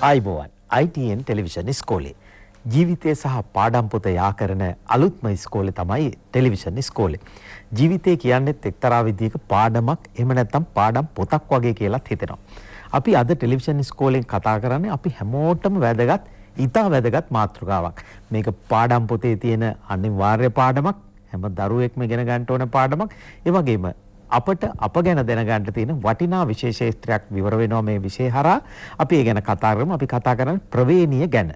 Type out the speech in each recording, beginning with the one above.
ආයිබෝවන් ITN television ඉස්කෝලේ ජීවිතය සහ පාඩම් පොත යා කරන අලුත්ම ඉස්කෝලේ තමයි ටෙලිවිෂන් ඉස්කෝලේ. ජීවිතය කියන්නේත් එක්තරා විදිහක පාඩමක් එහෙම නැත්නම් පාඩම් පොතක් වගේ කියලාත් හිතෙනවා. අපි අද ටෙලිවිෂන් ඉස්කෝලෙන් කතා කරන්නේ අපි හැමෝටම වැදගත් ඉතා වැදගත් මාතෘකාවක්. මේක පාඩම් පොතේ තියෙන අනිවාර්ය පාඩමක්, හැම දරුවෙක්ම ඉගෙන ගන්න ඕන පාඩමක්. ඒ වගේම අපට අප ගැන දැනගන්න තියෙන වටිනා විශේෂ ක්ෂේත්‍රයක් විවර වෙනවා මේ විෂය හරහා. අපි ඒ ගැන කතා කරමු. අපි කතා කරන්නේ ප්‍රවේණිය ගැන.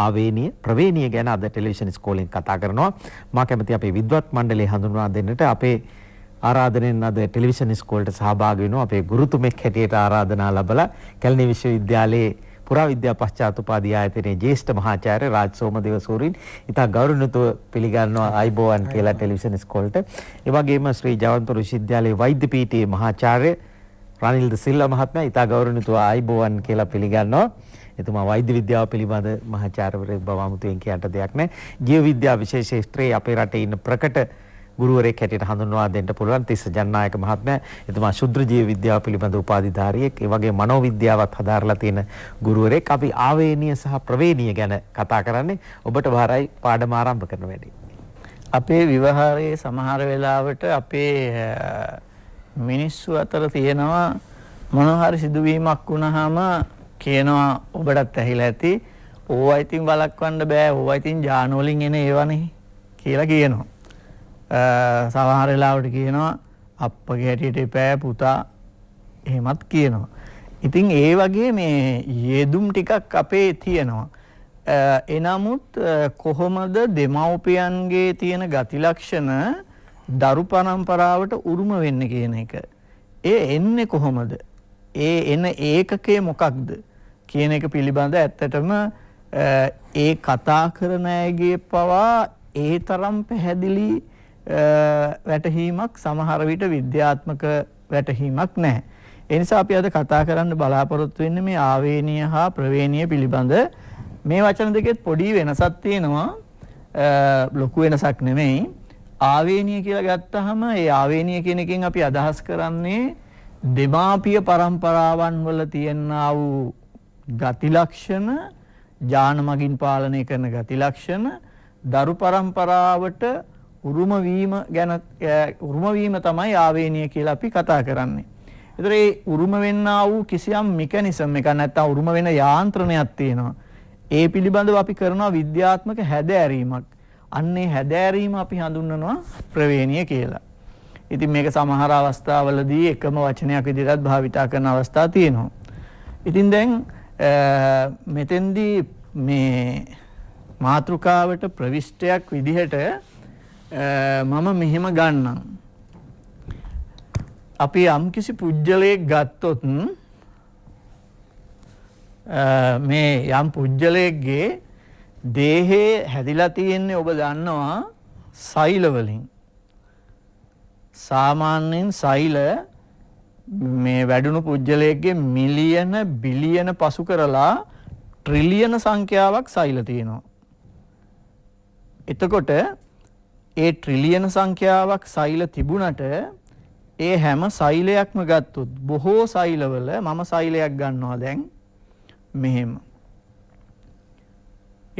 ආවේනිය ප්‍රවේණිය ගැන අද ටෙලිවිෂන් ඉස්කෝලෙන් කතා කරනවා. මා කැමති අපේ විද්වත් මණ්ඩලය හඳුන්වා දෙන්නට අපේ ආරාධනෙන් අද ටෙලිවිෂන් ඉස්කෝලේට සහභාගී වෙනවා අපේ ගුරුතුමෙක් හැටියට ආරාධනා ලැබලා කැලණි විශ්වවිද්‍යාලයේ පුරාවිද්‍යා පශ්චාත් උපාධි ආයතනයේ ජ්‍යෙෂ්ඨ මහාචාර්ය රාජ් සෝමදේව සූරීන් ඉතා ගෞරවණීයව පිළිගන්නවා ආයිබෝවන් කියලා ටෙලිවිෂන් ඉස්කෝලේට. ඒ වගේම ශ්‍රී ජවන්තපුර විශ්වවිද්‍යාලයේ වෛද්‍ය පීඨයේ මහාචාර්ය රනිල් ද සිල්වා මහත්මයා ඉතා ගෞරවණීයව ආයිබෝවන් කියලා පිළිගන්නවා. එතුමා වෛද්‍ය විද්‍යාව පිළිබඳ මහාචාර්යවරයෙක් බව 아무තෙන් කියන්න දෙයක් නැහැ. ජීව විද්‍යා විශේෂ ක්ෂේත්‍රයේ අපේ රටේ ඉන්න ප්‍රකට ගුරුවරයෙක් හැටියට හඳුන්වා දෙන්න පුළුවන් තිස්ස ජනනායක මහත්මයා. එතුමා ශුද්‍ර ජීව විද්‍යාව පිළිබඳ උපාධිධාරියෙක්. ඒ වගේ මනෝ විද්‍යාවත් හදාරලා තියෙන ගුරුවරයෙක්. අපි ආවේනිය සහ ප්‍රවේණිය ගැන කතා කරන්නේ. ඔබට බාරයි පාඩම ආරම්භ කරන වැඩි. අපේ විවහාරයේ සමහර වෙලාවට අපේ මිනිස්සු අතර තියෙනවා මොනවා හරි සිදුවීමක් වුණාම කියනවා ඔබටත් ඇහිලා ඇති ඕවා ඉතින් වළක්වන්න බෑ, ඕවා ඉතින් ජාන වලින් එන ඒවනේ කියලා කියනවා. සමහර වෙලාවට කියනවා අප්පගේ හැටියට එපෑ පුතා, එහෙමත් කියනවා. ඉතින් ඒ වගේ මේ යෙදුම් ටිකක් අපේ තියෙනවා. එනමුත් කොහොමද දෙමව්පියන්ගේ තියෙන ගති ලක්ෂණ දරු පරම්පරාවට උරුම වෙන්නේ කියන එක. ඒ එන්නේ කොහොමද? ඒ එන ඒකකය මොකක්ද කියන එක පිළිබඳ ඇත්තටම ඒ කතා කරන අයගේ පවා ඒ තරම් පැහැදිලි වැටහීමක් සමහර විට විද්‍යාත්මක වැටහීමක් නැහැ. ඒ නිසා අපි අද කතා කරන්න බලාපොරොත්තු වෙන්නේ මේ ආවේනිය හා ප්‍රවේණිය පිළිබඳ. මේ වචන දෙකෙත් පොඩි වෙනසක් තියෙනවා. ලොකු වෙනසක් නෙමෙයි. ආවේනිය කියලා ගත්තාම ඒ ආවේනිය කියන එකෙන් අපි අදහස් කරන්නේ දෙමාපිය පරම්පරාවන් වල තියෙනා වූ ගති ලක්ෂණ, ජාන මගින් පාලනය කරන ගති ලක්ෂණ දරු පරම්පරාවට උරුම වීම තමයි ආවේනිය කියලා අපි කතා කරන්නේ. ඒතර ඒ උරුම වෙන්නා වූ කිසියම් මෙකැනිසම් එකක් නැත්නම් උරුම වෙන යාන්ත්‍රණයක් තියෙනවා. ඒ පිළිබඳව අපි කරනවා විද්‍යාත්මක හැදෑරීමක්. අන්නේ හැදෑරීම අපි හඳුන්වනවා ප්‍රවේණිය කියලා. ඉතින් මේක සමහර අවස්ථාවලදී එකම වචනයක් විදිහට භාවිතා කරන අවස්ථා තියෙනවා. ඉතින් දැන් මෙතෙන්දී මේ මාතෘකාවට ප්‍රවිෂ්ටයක් විදිහට මම මෙහෙම ගන්නම්. අපි යම්කිසි පුජ්‍යලයක් ගත්තොත් මේ යම් පුජ්‍යලයකගේ දේහේ හැදිලා තියෙන්නේ ඔබ දන්නවා සෛල වලින්. සාමාන්‍යයෙන් සෛල මේ වැඩුණු පුජ්‍යලයකගේ මිලියන බිලියන පසු කරලා ට්‍රිලියන සංඛ්‍යාවක් සෛල තියෙනවා. එතකොට ඒ ට්‍රිලියන සංඛ්‍යාවක් සෛල තිබුණට ඒ හැම සෛලයක්ම ගත්තොත් බොහෝ සෛලවල මම සෛලයක් ගන්නවා දැන් මෙහෙම.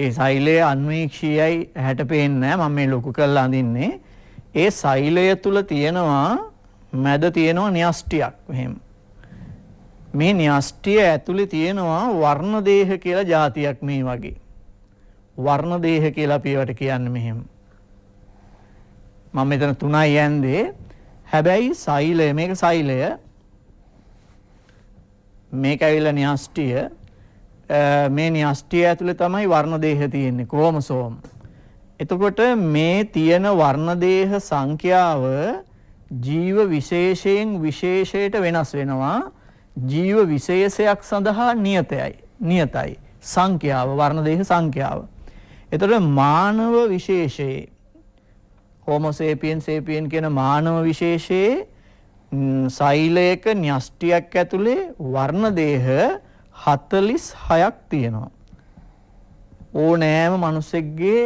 ඒ සෛලය අන්වීක්ෂීයයි හැට පේන්නේ නැහැ. මම මේ ලොකු කරලා අඳින්නේ. ඒ සෛලය තුල තියෙනවා මැද තියෙනවා න්‍යෂ්ටියක් මෙහෙම. මේ න්‍යෂ්ටිය ඇතුලේ තියෙනවා වර්ණ දේහ කියලා જાතියක් මේ වගේ. වර්ණ දේහ කියලා අපි ඒවට කියන්නේ මෙහෙම. මම මෙතන 3යි යන්නේ. හැබැයි සෛලය මේක සෛලය. මේක ඇවිල්ලා න්‍යෂ්ටිය. මේ න්‍යෂ්ටිය ඇතුලේ තමයි වර්ණ දේහ තියෙන්නේ, ක්‍රෝමසෝම්. එතකොට මේ තියෙන වර්ණ දේහ සංඛ්‍යාව ජීව විශේෂයෙන් විශේෂයට වෙනස් වෙනවා. ජීව විශේෂයක් සඳහා නියතයි සංඛ්‍යාව, වර්ණ දේහ සංඛ්‍යාව. එතකොට මානව විශේෂයේ Homo sapiens sapien කියන මානව විශේෂයේ සෛලයක න්‍යෂ්ටියක් ඇතුලේ වර්ණ දේහ 46ක් තියෙනවා. ඕනෑම මිනිසෙක්ගේ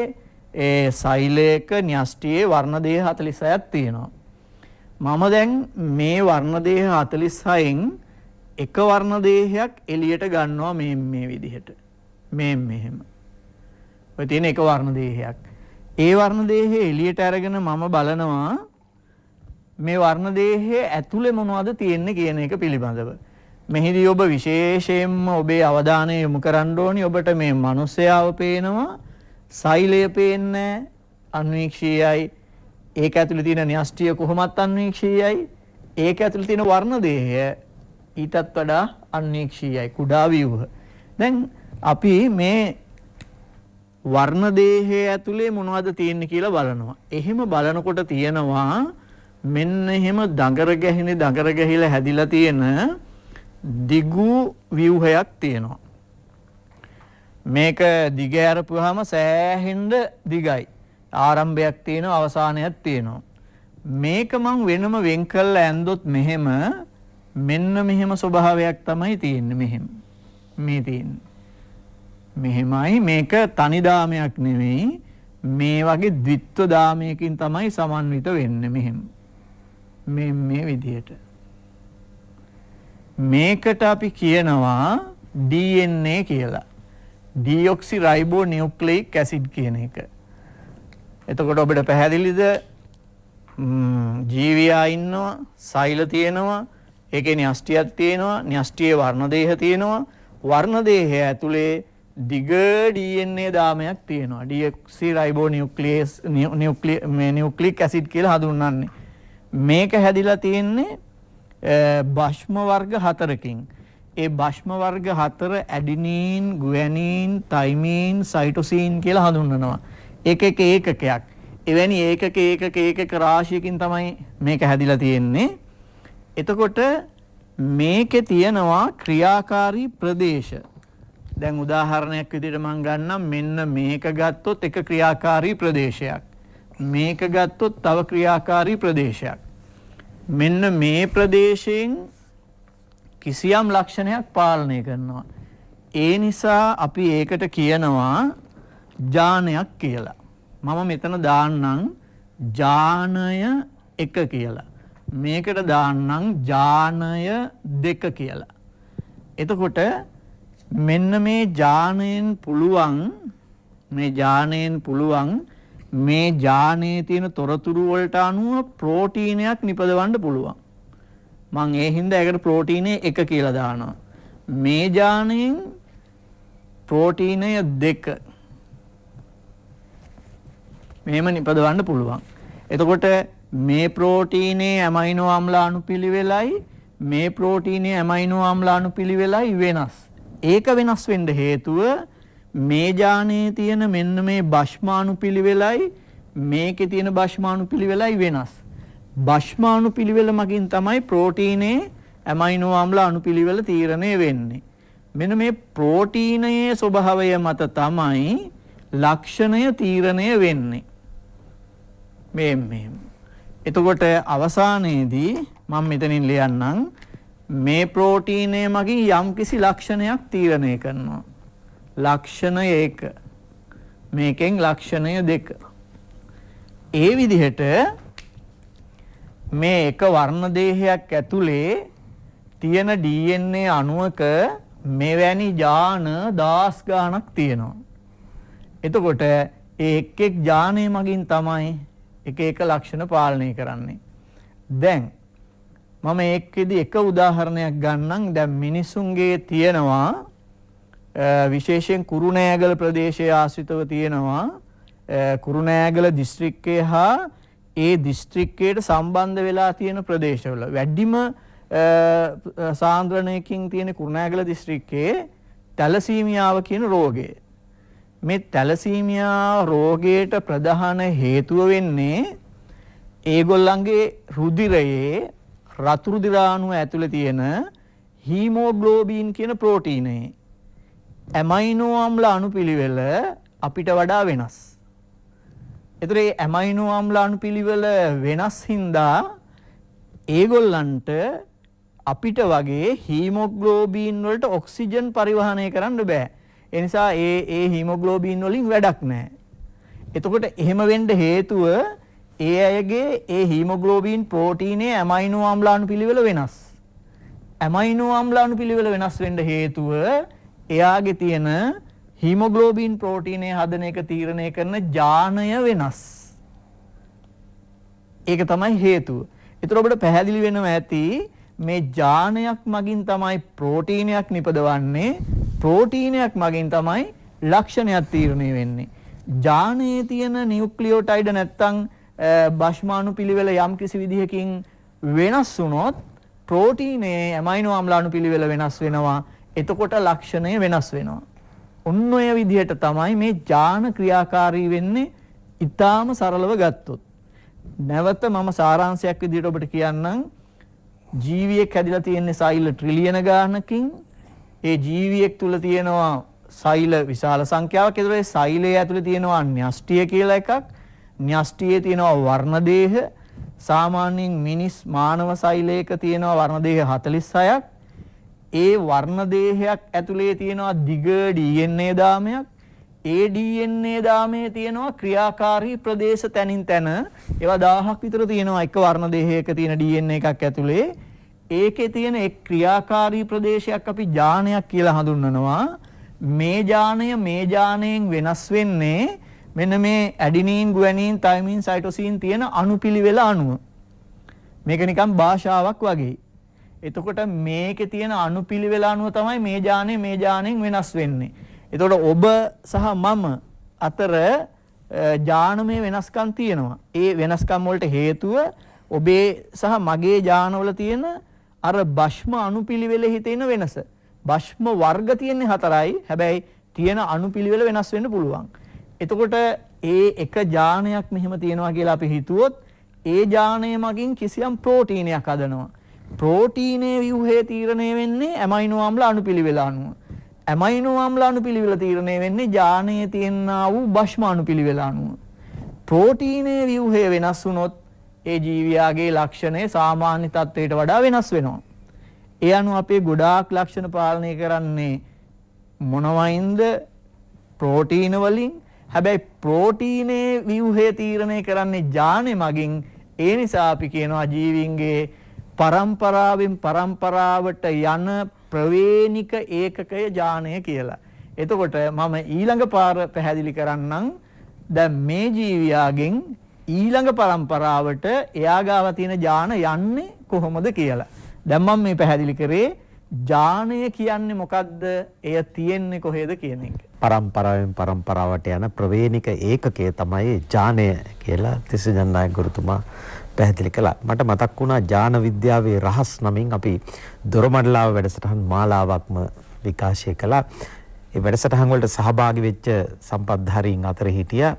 ඒ සෛලයක න්‍යෂ්ටියේ වර්ණ දේහ 46ක් තියෙනවා. මම දැන් මේ වර්ණ දේහ 46න් එක වර්ණ දේහයක් එළියට ගන්නවා මේ විදිහට. මෙහෙම. ඔය තියෙන එක වර්ණ දේහයක්. ඒ වර්ණ දේහය එළියට අරගෙන මම බලනවා මේ වර්ණ දේහයේ ඇතුලේ මොනවද තියෙන්නේ කියන එක පිළිබඳව. මෙහිදී ඔබ විශේෂයෙන්ම ඔබේ අවධානය යොමු කරන්න ඕනි. ඔබට මේ මිනිස්යාව පේනවා, සෛලය පේන්නේ අන්වීක්ෂීයයි. ඒක ඇතුලේ තියෙන න්‍යෂ්ටිය කොහොමත් අන්වීක්ෂීයයි. ඒක ඇතුලේ තියෙන වර්ණ දේහය ඊටත් වඩා අන්වීක්ෂීයයි. කුඩා ව්‍යුහ. දැන් අපි මේ වර්ණ දේහය ඇතුලේ මොනවද තියෙන්නේ කියලා බලනවා. එහෙම බලනකොට තියෙනවා මෙන්න එහෙම දඟර ගැහිලා හැදිලා තියෙන දිගු ව්‍යුහයක් තියෙනවා. මේක දිග ඇරපුවාම සෑහෙන්න දිගයි. ආරම්භයක් තියෙනවා, අවසානයක් තියෙනවා. මේක මං වෙනම වෙන් කරලා ඇන්දොත් මෙහෙම මෙන්න මෙහෙම ස්වභාවයක් තමයි තියෙන්නේ. මේ තියෙන්නේ. මෙහෙමයි. මේක තනි දාමයක් නෙවෙයි. මේ වගේ ද්විත්ව දාමයකින් තමයි සමන්විත වෙන්නේ. මෙහෙම. මේ විදිහට. මේකට අපි කියනවා DNA කියලා. ඩිऑක්සි රයිබෝ නියුක්ලියික් ඇසිඩ් කියන එක. එතකොට ඔබට පැහැදිලිද? ජීවියා ඉන්නවා, සෛල තියෙනවා, ඒකේ න්‍යෂ්ටියක් තියෙනවා, න්‍යෂ්ටියේ වර්ණ දේහ තියෙනවා. වර්ණ දේහය ඇතුලේ දිග DNA දාමයක් තියෙනවා. ඩිऑක්සි රයිබෝ නියුක්ලියික් ඇසිඩ් කියලා හඳුන්වන්නේ. මේක හැදිලා තියෙන්නේ භස්ම වර්ග 4කින්. ඒ භස්ම වර්ග 4 ඇඩිනීන්, ගුවැනීන්, තයිමීන්, සයිටෝසින් කියලා හඳුන්වනවා. එක ඒකකයක්. එවැනි ඒකක රාශියකින් තමයි මේක හැදිලා තියෙන්නේ. එතකොට මේකේ තියෙනවා ක්‍රියාකාරී ප්‍රදේශ. දැන් උදාහරණයක් විදිහට මම ගන්නම්. මෙන්න මේක ගත්තොත් එක ක්‍රියාකාරී ප්‍රදේශයක්. මේක ගත්තොත් තව ක්‍රියාකාරී ප්‍රදේශයක්. මෙන්න මේ ප්‍රදේශයෙන් කිසියම් ලක්ෂණයක් පාලනය කරනවා. ඒ නිසා අපි ඒකට කියනවා ජානයක් කියලා. මම මෙතන දාන්නම් ජානය 1 කියලා. මේකට දාන්නම් ජානය 2 කියලා. එතකොට මෙන්න මේ ජානයෙන් පුළුවන් මේ ජානයේ තියෙන තොරතුරු වලට අනුව ප්‍රෝටීනයක් නිපදවන්න පුළුවන්. මම ඒ හින්දා ඒකට ප්‍රෝටීනය 1 කියලා දානවා. මේ ජානයෙන් ප්‍රෝටීනය 2 මෙහෙම නිපදවන්න පුළුවන්. එතකොට මේ ප්‍රෝටීනයේ ඇමයිනෝ ආම්ල අණුපිළිවෙලයි මේ ප්‍රෝටීනයේ ඇමයිනෝ ආම්ල අණුපිළිවෙලයි වෙනස්. ඒක වෙනස් වෙන්න හේතුව මේ ජානයේ තියෙන මෙන්න මේ භස්මාණු පිළිවෙලයි මේකේ තියෙන භස්මාණු පිළිවෙලයි වෙනස්. භස්මාණු පිළිවෙල මගින් තමයි ප්‍රෝටීනයේ ඇමයිනෝ ආම්ල අණුපිළිවෙල තීරණය වෙන්නේ. මෙන්න මේ ප්‍රෝටීනයේ ස්වභාවය මත තමයි ලක්ෂණය තීරණය වෙන්නේ. මෙහෙම. එතකොට අවසානයේදී මම මෙතනින් ලියන්නම් මේ ප්‍රෝටීනය මගින් යම්කිසි ලක්ෂණයක් තීරණය කරනවා. ලක්ෂණය 1. මේකෙන් ලක්ෂණය 2. ඒ විදිහට මේ එක වර්ණ දේහයක් ඇතුලේ තියෙන DNA අණුවක මෙවැනි ජාන 10 ගණක් තියෙනවා. එතකොට ඒ එක් ජානය මගින් තමයි එක ලක්ෂණ පාලනය කරන්නේ. දැන් මම ඒකෙදි එක උදාහරණයක් ගන්නම්. දැන් මිනිසුන්ගේ තියෙනවා විශේෂයෙන් කුරුණෑගල ප්‍රදේශයේ ආශ්‍රිතව තියෙනවා කුරුණෑගල දිස්ත්‍රික්කය හා ඒ දිස්ත්‍රික්කයට සම්බන්ධ වෙලා තියෙන ප්‍රදේශවල වැඩිම සාන්ද්‍රණයකින් තියෙන කුරුණෑගල දිස්ත්‍රික්කයේ තැලසීමියාව කියන රෝගය. මේ තැලසීමියා රෝගයට ප්‍රධාන හේතුව වෙන්නේ ඒගොල්ලන්ගේ රුධිරයේ රතු රුධිරාණු ඇතුලේ තියෙන හීමෝග්ලෝබින් කියන ප්‍රෝටීනය. ඇමයිනෝ ආම්ල අණුපිළිවෙල අපිට වඩා වෙනස්. ඒතර මේ ඇමයිනෝ ආම්ල අණුපිළිවෙල වෙනස් හින්දා ඒගොල්ලන්ට අපිට වගේ හීමෝග්ලෝබින් වලට ඔක්සිජන් පරිවහනය කරන්න බෑ. ඒ නිසා ඒ හීමෝග්ලෝබින් වලින් වැඩක් නැහැ. එතකොට එහෙම වෙන්න හේතුව ඒ අයගේ ඒ හීමෝග්ලෝබින් ප්‍රෝටීනයේ ඇමයිනෝ ආම්ල අණුපිළිවෙල වෙනස්. ඇමයිනෝ ආම්ල අණුපිළිවෙල වෙනස් වෙන්න හේතුව එයාගේ තියෙන හීමොග්ලෝබින් ප්‍රෝටීනය හදන එක තීරණය කරන ජානය වෙනස්. ඒක තමයි හේතුව. ඒතර ඔබට පැහැදිලි වෙනවා ඇති මේ ජානයක් මගින් තමයි ප්‍රෝටීනයක් නිපදවන්නේ. ප්‍රෝටීනයක් මගින් තමයි ලක්ෂණයක් තීරණය වෙන්නේ. ජානයේ තියෙන නියුක්ලියෝටයිඩ නැත්තම් භස්මාණු පිළිවෙල යම් කිසි විදිහකින් වෙනස් වුණොත් ප්‍රෝටීනයේ ඇමයිනෝ ආම්ල අණු පිළිවෙල වෙනස් වෙනවා. එතකොට ලක්ෂණය වෙනස් වෙනවා. ඔන්න ඔය විදිහට තමයි මේ ජාන ක්‍රියාකාරී වෙන්නේ. ඊටාම සරලව ගත්තොත්. නැවත මම සාරාංශයක් විදිහට ඔබට කියන්නම්. ජීවියෙක් හැදිලා තියෙන්නේ සෛල ට්‍රිලියන ගානකින්. ඒ ජීවියෙක් තුල තියෙනවා සෛල විශාල සංඛ්‍යාවක්. ඒතර ඒ සෛලය ඇතුලේ තියෙනවා න්‍යෂ්ටිය කියලා එකක්. න්‍යෂ්ටියේ තියෙනවා වර්ණදේහ. සාමාන්‍යයෙන් මිනිස් මානව සෛලයක තියෙනවා වර්ණදේහ 46ක්. ඒ වර්ණදේහයක් ඇතුලේ තියෙනවා දිග DNA දාමයක්. ඒ DNA දාමයේ තියෙනවා ක්‍රියාකාරී ප්‍රදේශ තැනින් තැන. ඒවා 1000ක් විතර තියෙනවා එක වර්ණදේහයක තියෙන DNA එකක් ඇතුලේ. ඒකේ තියෙන එක් ක්‍රියාකාරී ප්‍රදේශයක් අපි ජානයක් කියලා හඳුන්වනවා. මේ ජානයෙන් වෙනස් වෙන්නේ මෙන්න මේ ඇඩිනීන්, ගුවැනීන්, තයිමින්, සයිටොසින් තියෙන අණුපිළිවෙල අණුව. මේක නිකන් භාෂාවක් වගේ. එතකොට මේකේ තියෙන අණුපිළිවෙල අණුව තමයි මේ ජානයෙන් වෙනස් වෙන්නේ. එතකොට ඔබ සහ මම අතර ජානමය වෙනස්කම් තියෙනවා. ඒ වෙනස්කම් වලට හේතුව ඔබේ සහ මගේ ජානවල තියෙන අර භස්ම අණුපිළිවෙලෙහි තියෙන වෙනස. භස්ම වර්ග තියෙන්නේ 4යි. හැබැයි තියෙන අණුපිළිවෙල වෙනස් වෙන්න පුළුවන්. එතකොට ඒ එක ජානයක් මෙහෙම තියෙනවා කියලා අපි හිතුවොත් ඒ ජානය මගින් කිසියම් ප්‍රෝටීනයක් හදනවා. ප්‍රෝටීනයේ ව්‍යුහය තීරණය වෙන්නේ ඇමයිනෝ ආම්ල අණුපිළිවෙල අණුව. ඇමයිනෝ ආම්ල අණුපිළිවෙල තීරණය වෙන්නේ ජානයේ තියෙනා වූ භස්ම අණුපිළිවෙල අණුව. ප්‍රෝටීනයේ ව්‍යුහය වෙනස් වුණොත් ඒ ජීවියාගේ ලක්ෂණය සාමාන්‍ය තත්ත්වයට වඩා වෙනස් වෙනවා. ඒ අනුව අපේ ගොඩාක් ලක්ෂණ පාලනය කරන්නේ මොනවයින්ද? ප්‍රෝටීන වලින්. හැබැයි ප්‍රෝටීනයේ ව්‍යුහය තීරණය කරන්නේ ජානෙ මගින්. ඒ නිසා අපි කියනවා ජීවීන්ගේ පරම්පරාවෙන් පරම්පරාවට යන ප්‍රවේණික ඒකකය ජානය කියලා. එතකොට මම ඊළඟ පාර පැහැදිලි කරන්නම්. දැන් මේ ජීවියාගෙන් ඊළඟ පරම්පරාවට එයා ගාව තියෙන ජාන යන්නේ කොහොමද කියලා. දැන් මම මේ පැහැදිලි කරේ ජානය කියන්නේ මොකද්ද? එය තියෙන්නේ කොහෙද කියන එක. පරම්පරාවෙන් පරම්පරාවට යන ප්‍රවේණික ඒකකය තමයි ජානය කියලා තිස්සජන්නායක ගුරුතුමා පැහැදිලි කළා. මට මතක් වුණා ජාන විද්‍යාවේ රහස් නමින් අපි දොරමඩලාව වැඩසටහන් මාලාවක්ම විකාශය කළා. ඒ වැඩසටහන් වලට සහභාගී වෙච්ච සම්පත්ධාරීන් අතර හිටියා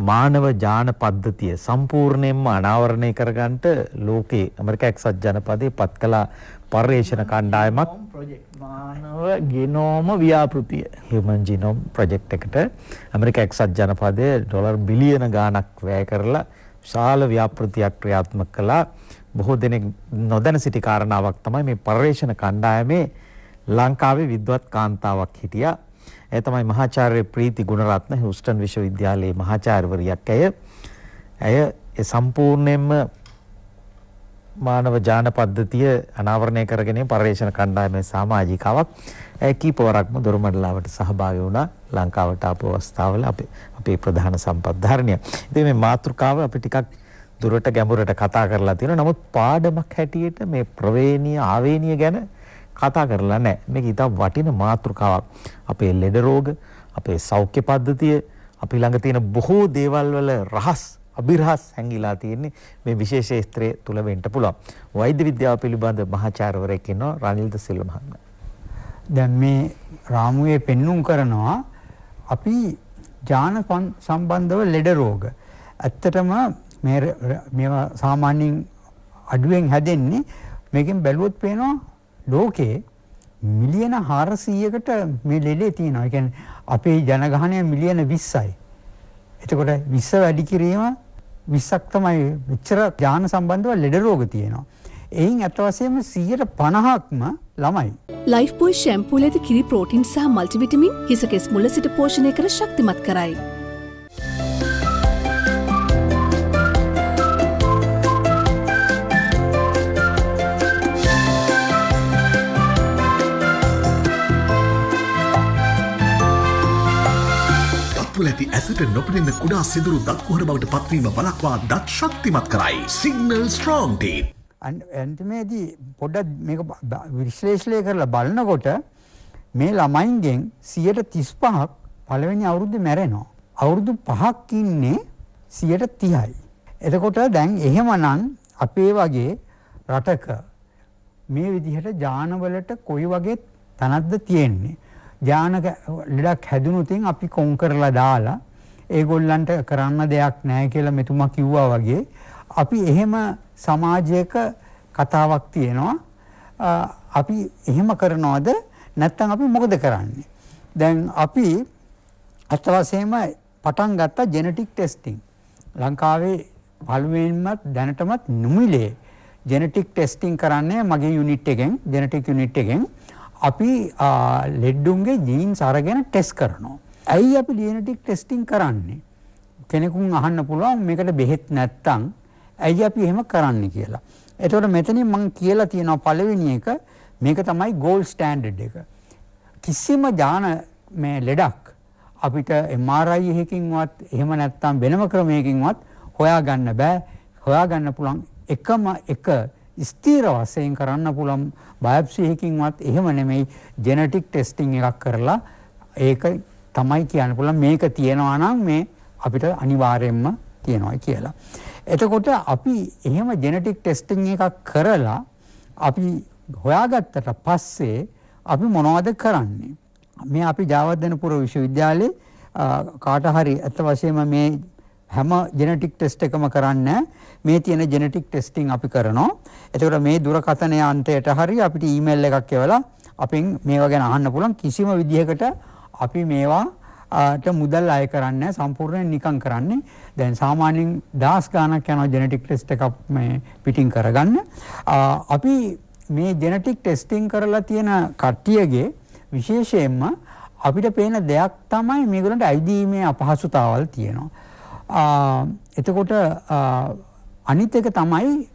මානව ජාන පද්ධතිය සම්පූර්ණයෙන්ම අනාවරණය කරගන්නට ලෝකේ ඇමරිකා එක්සත් ජනපදයේ පත් කළ පර්යේෂණ කණ්ඩායමක් මානව ගෙනෝම ව්‍යාපෘතිය Human Genome Project එකට ඇමරිකා එක්සත් ජනපදයේ ඩොලර් බිලියන ගාණක් වැය කරලා විශාල ව්‍යාපෘතියක් ක්‍රියාත්මක කළා. බොහෝ දෙනෙක් නොදැන සිටි කාරණාවක් තමයි මේ පර්යේෂණ කණ්ඩායමේ ලංකාවේ විද්වත් කාන්තාවක් හිටියා. ඒ තමයි මහාචාර්ය ප්‍රීති ගුණරත්න හියුස්ටන් විශ්වවිද්‍යාලයේ මහාචාර්යවරියක්. ඇය ඒ සම්පූර්ණයෙන්ම මානව ජාන පද්ධතිය අනාවරණය කරගෙන පර්යේෂණ කණ්ඩායමේ සමාජිකාවක්. ඇය කීපවරක්ම දොරමඩලාවට සහභාගී වුණා ලංකාවට ආපු අවස්ථාවල අපේ ප්‍රධාන සම්පත්ධාරණිය. ඉතින් මේ මාතෘකාව අපි ටිකක් දුරට ගැඹුරට කතා කරලා තියෙනවා. නමුත් පාඩමක් හැටියට මේ ප්‍රවේණීය ආවේනීය ගැන කතා කරලා නැහැ. මේක ඉතා වටින මාතෘකාවක්. අපේ ලෙඩ රෝග, අපේ සෞඛ්‍ය පද්ධතිය, අපි ළඟ තියෙන බොහෝ දේවල් වල රහස්, අභිරහස් හැංගිලා තියෙන්නේ මේ විශේෂ ක්ෂේත්‍රය තුල වෙන්න පුළුවන්. වෛද්‍ය විද්‍යාව පිළිබඳ මහාචාර්යවරයෙක් ඉන්නවා රනිල්ද සිල්වා මහත්මයා. දැන් මේ රාමුවේ පෙන්눔 කරනවා අපි ජාන සම්බන්ධව ලෙඩ රෝග. ඇත්තටම මේවා සාමාන්‍යයෙන් අඩුවෙන් හැදෙන්නේ. මේකෙන් බැලුවොත් පේනවා ලෝකේ මිලියන 400කට මේ ලෙඩේ තියෙනවා. ඒ කියන්නේ අපේ ජනගහනය මිලියන 20යි. එතකොට 20 වැඩි කිරීම 20ක් තමයි මෙච්චර ජාන සම්බන්ධව ලෙඩ රෝග තියෙනවා. එයින් අත වශයෙන්ම 50%ක්ම ළමයි. ලයිෆ් බොයි ෂැම්පූ ලෙද කිරි ප්‍රෝටීන් සහ මල්ටිවිටමින් හිස කෙස් මුල සිට පෝෂණය කර ශක්තිමත් කරයි. ඇති ඇසට නොපෙනෙන කුඩා සිදුරු දත් කුහර බවට පත්වීම වළක්වා දත් ශක්තිමත් කරයි. Signal strong teeth. අන්තිමේදී පොඩ්ඩක් මේක විශ්ලේෂණය කරලා බලනකොට මේ ළමයින්ගෙන් 35% පළවෙනි අවුරුද්දේ මැරෙනවා. අවුරුදු 5ක් ඉන්නේ 30%යි. එතකොට දැන් එහෙමනම් අපේ වගේ රටක මේ විදිහට ජානවලට කොයි වගේ තනක්ද තියෙන්නේ. ජාන ලඩක් හැදුණුතින් අපි කොන් කරලා දාලා ඒගොල්ලන්ට කරන්න දෙයක් නැහැ කියලා මෙතුමා කිව්වා වගේ අපි එහෙම සමාජයක කතාවක් තියෙනවා. අපි එහෙම කරනවද නැත්නම් අපි මොකද කරන්නේ? දැන් අපි අත් වශයෙන්ම පටන් ගත්ත ජෙනටික් ටෙස්ටිං. ලංකාවේ පළවෙනිම දැනටමත් නුමිලේ ජෙනටික් ටෙස්ටිං කරන්නේ මගේ යුනිට් එකෙන් ජෙනටික් යුනිට් එකෙන් අපි ලෙඩුන්ගේ ජීන්ස් අරගෙන ටෙස්ට් කරනවා. ඇයි අපි ජෙනටික් ටෙස්ටිං කරන්නේ? කෙනෙකුන් අහන්න පුළුවන් මේකට බෙහෙත් නැත්තම් ඇයි අපි එහෙම කරන්නේ කියලා. එතකොට මෙතනින් මම කියලා තියෙනවා පළවෙනි එක මේක තමයි ගෝල්ඩ් ස්ටෑන්ඩඩ් එක. කිසිම ජාන මේ ලෙඩක් අපිට MRI එකකින්වත් එහෙම නැත්තම් වෙනම ක්‍රමයකින්වත් හොයාගන්න බෑ. හොයාගන්න පුළුවන් එකම එක ස්ථීර වශයෙන් කරන්න පුළුවන් බයොප්සි එකකින්වත් එහෙම නෙමෙයි ජෙනටික් ටෙස්ටිං එකක් කරලා ඒක තමයි කියන්න පුළුවන් මේක තියෙනවා නම් මේ අපිට අනිවාර්යයෙන්ම තියෙනවා කියලා. එතකොට අපි එහෙම ජෙනටික් ටෙස්ටිං එකක් කරලා අපි හොයාගත්තට පස්සේ අපි මොනවද කරන්නේ? මේ අපි ජයවර්ධනපුර විශ්වවිද්‍යාලයේ කාට හරි අත් වශයෙන්ම මේ හැම ජෙනටික් ටෙස්ට් එකම කරන්නේ මේ තියෙන ජෙනටික් ටෙස්ටිං අපි කරනවා. එතකොට මේ දුරකථනයේ අන්තයට හරි අපිට ඊමේල් එකක් එවලා අපෙන් මේවා ගැන අහන්න පුළුවන්. කිසිම විදිහකට අපි මේවාට මුදල් අය කරන්නේ සම්පූර්ණයෙන් නිකන් කරන්නේ. දැන් සාමාන්‍යයෙන් 10 ගාණක් යනවා ජෙනටික් ටෙස්ට් එකක් මේ පිටින් කරගන්න. අපි මේ ජෙනටික් ටෙස්ටිං කරලා තියෙන කට්ටියගේ විශේෂයෙන්ම අපිට පේන දෙයක් තමයි මේගොල්ලන්ට ඇවිදීමේ අපහසුතාවල් තියෙනවා. එතකොට අනිත් එක තමයි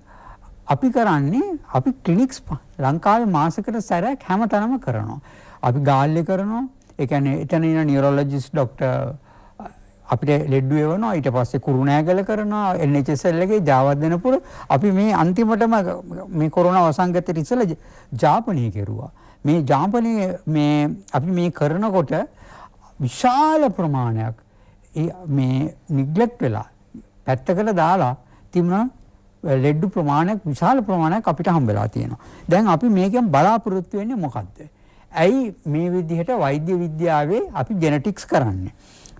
අපි කරන්නේ අපි ක්ලිනික්ස් ලංකාවේ මාසෙකට සැරයක් හැමතැනම කරනවා. අපි ගාල්ලේ කරනවා. ඒ කියන්නේ එතන ඉන්න නියුරොලොජිස්ට් ડોක්ටර් අපිට ලෙඩ්ඩු එවනවා. ඊට පස්සේ කුරුණෑගල කරනවා. NHSL එකේ ජයවර්ධනපුර අපි මේ අන්තිමටම මේ කොරෝනා වසංගතයට ඉස්සෙල්ලා ජාපනයේ කෙරුවා. මේ ජාපනයේ මේ අපි මේ කරනකොට විශාල ප්‍රමාණයක් මේ නිග්ලෙක්ට් වෙලා පැත්තකට දාලා තිබුණ ලෙඩ්ඩු ප්‍රමාණයක් විශාල ප්‍රමාණයක් අපිට හම්බෙලා තියෙනවා. දැන් අපි මේකෙන් බලාපොරොත්තු වෙන්නේ මොකද්ද? ඇයි මේ විදිහට වෛද්‍ය විද්‍යාවේ අපි ජෙනටික්ස් කරන්නේ?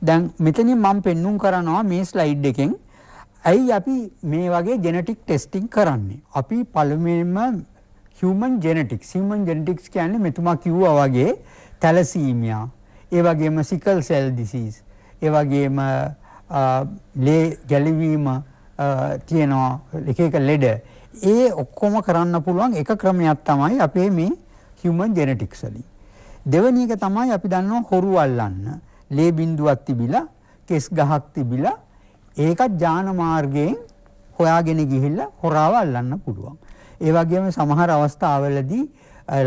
දැන් මෙතනින් මම පෙන්눔 කරනවා මේ ස්ලයිඩ් එකෙන් ඇයි අපි මේ වගේ ජෙනටික් ටෙස්ටිං කරන්නේ? අපි පළමුවෙන්ම human genetics කියන්නේ මෙතුමා කිව්වා වගේ තැලසීමියා, ඒ වගේම සිකල් සෙල් ඩිසීස්, ඒ වගේම ලේ ගැලවීම තියෙනවා එක එක ලෙඩ. ඒ ඔක්කොම කරන්න පුළුවන් එක ක්‍රමයක් තමයි අපේ මේ human genetics වලින්. දෙවෙනි එක තමයි අපි දන්නවා හොරු අල්ලන්න. ලේ බිඳුවක් තිබිලා, කෙස් ගහක් තිබිලා ඒකත් ජාන මාර්ගයෙන් හොයාගෙන ගිහිල්ලා හොරාව අල්ලන්න පුළුවන්. ඒ වගේම සමහර අවස්ථාවලදී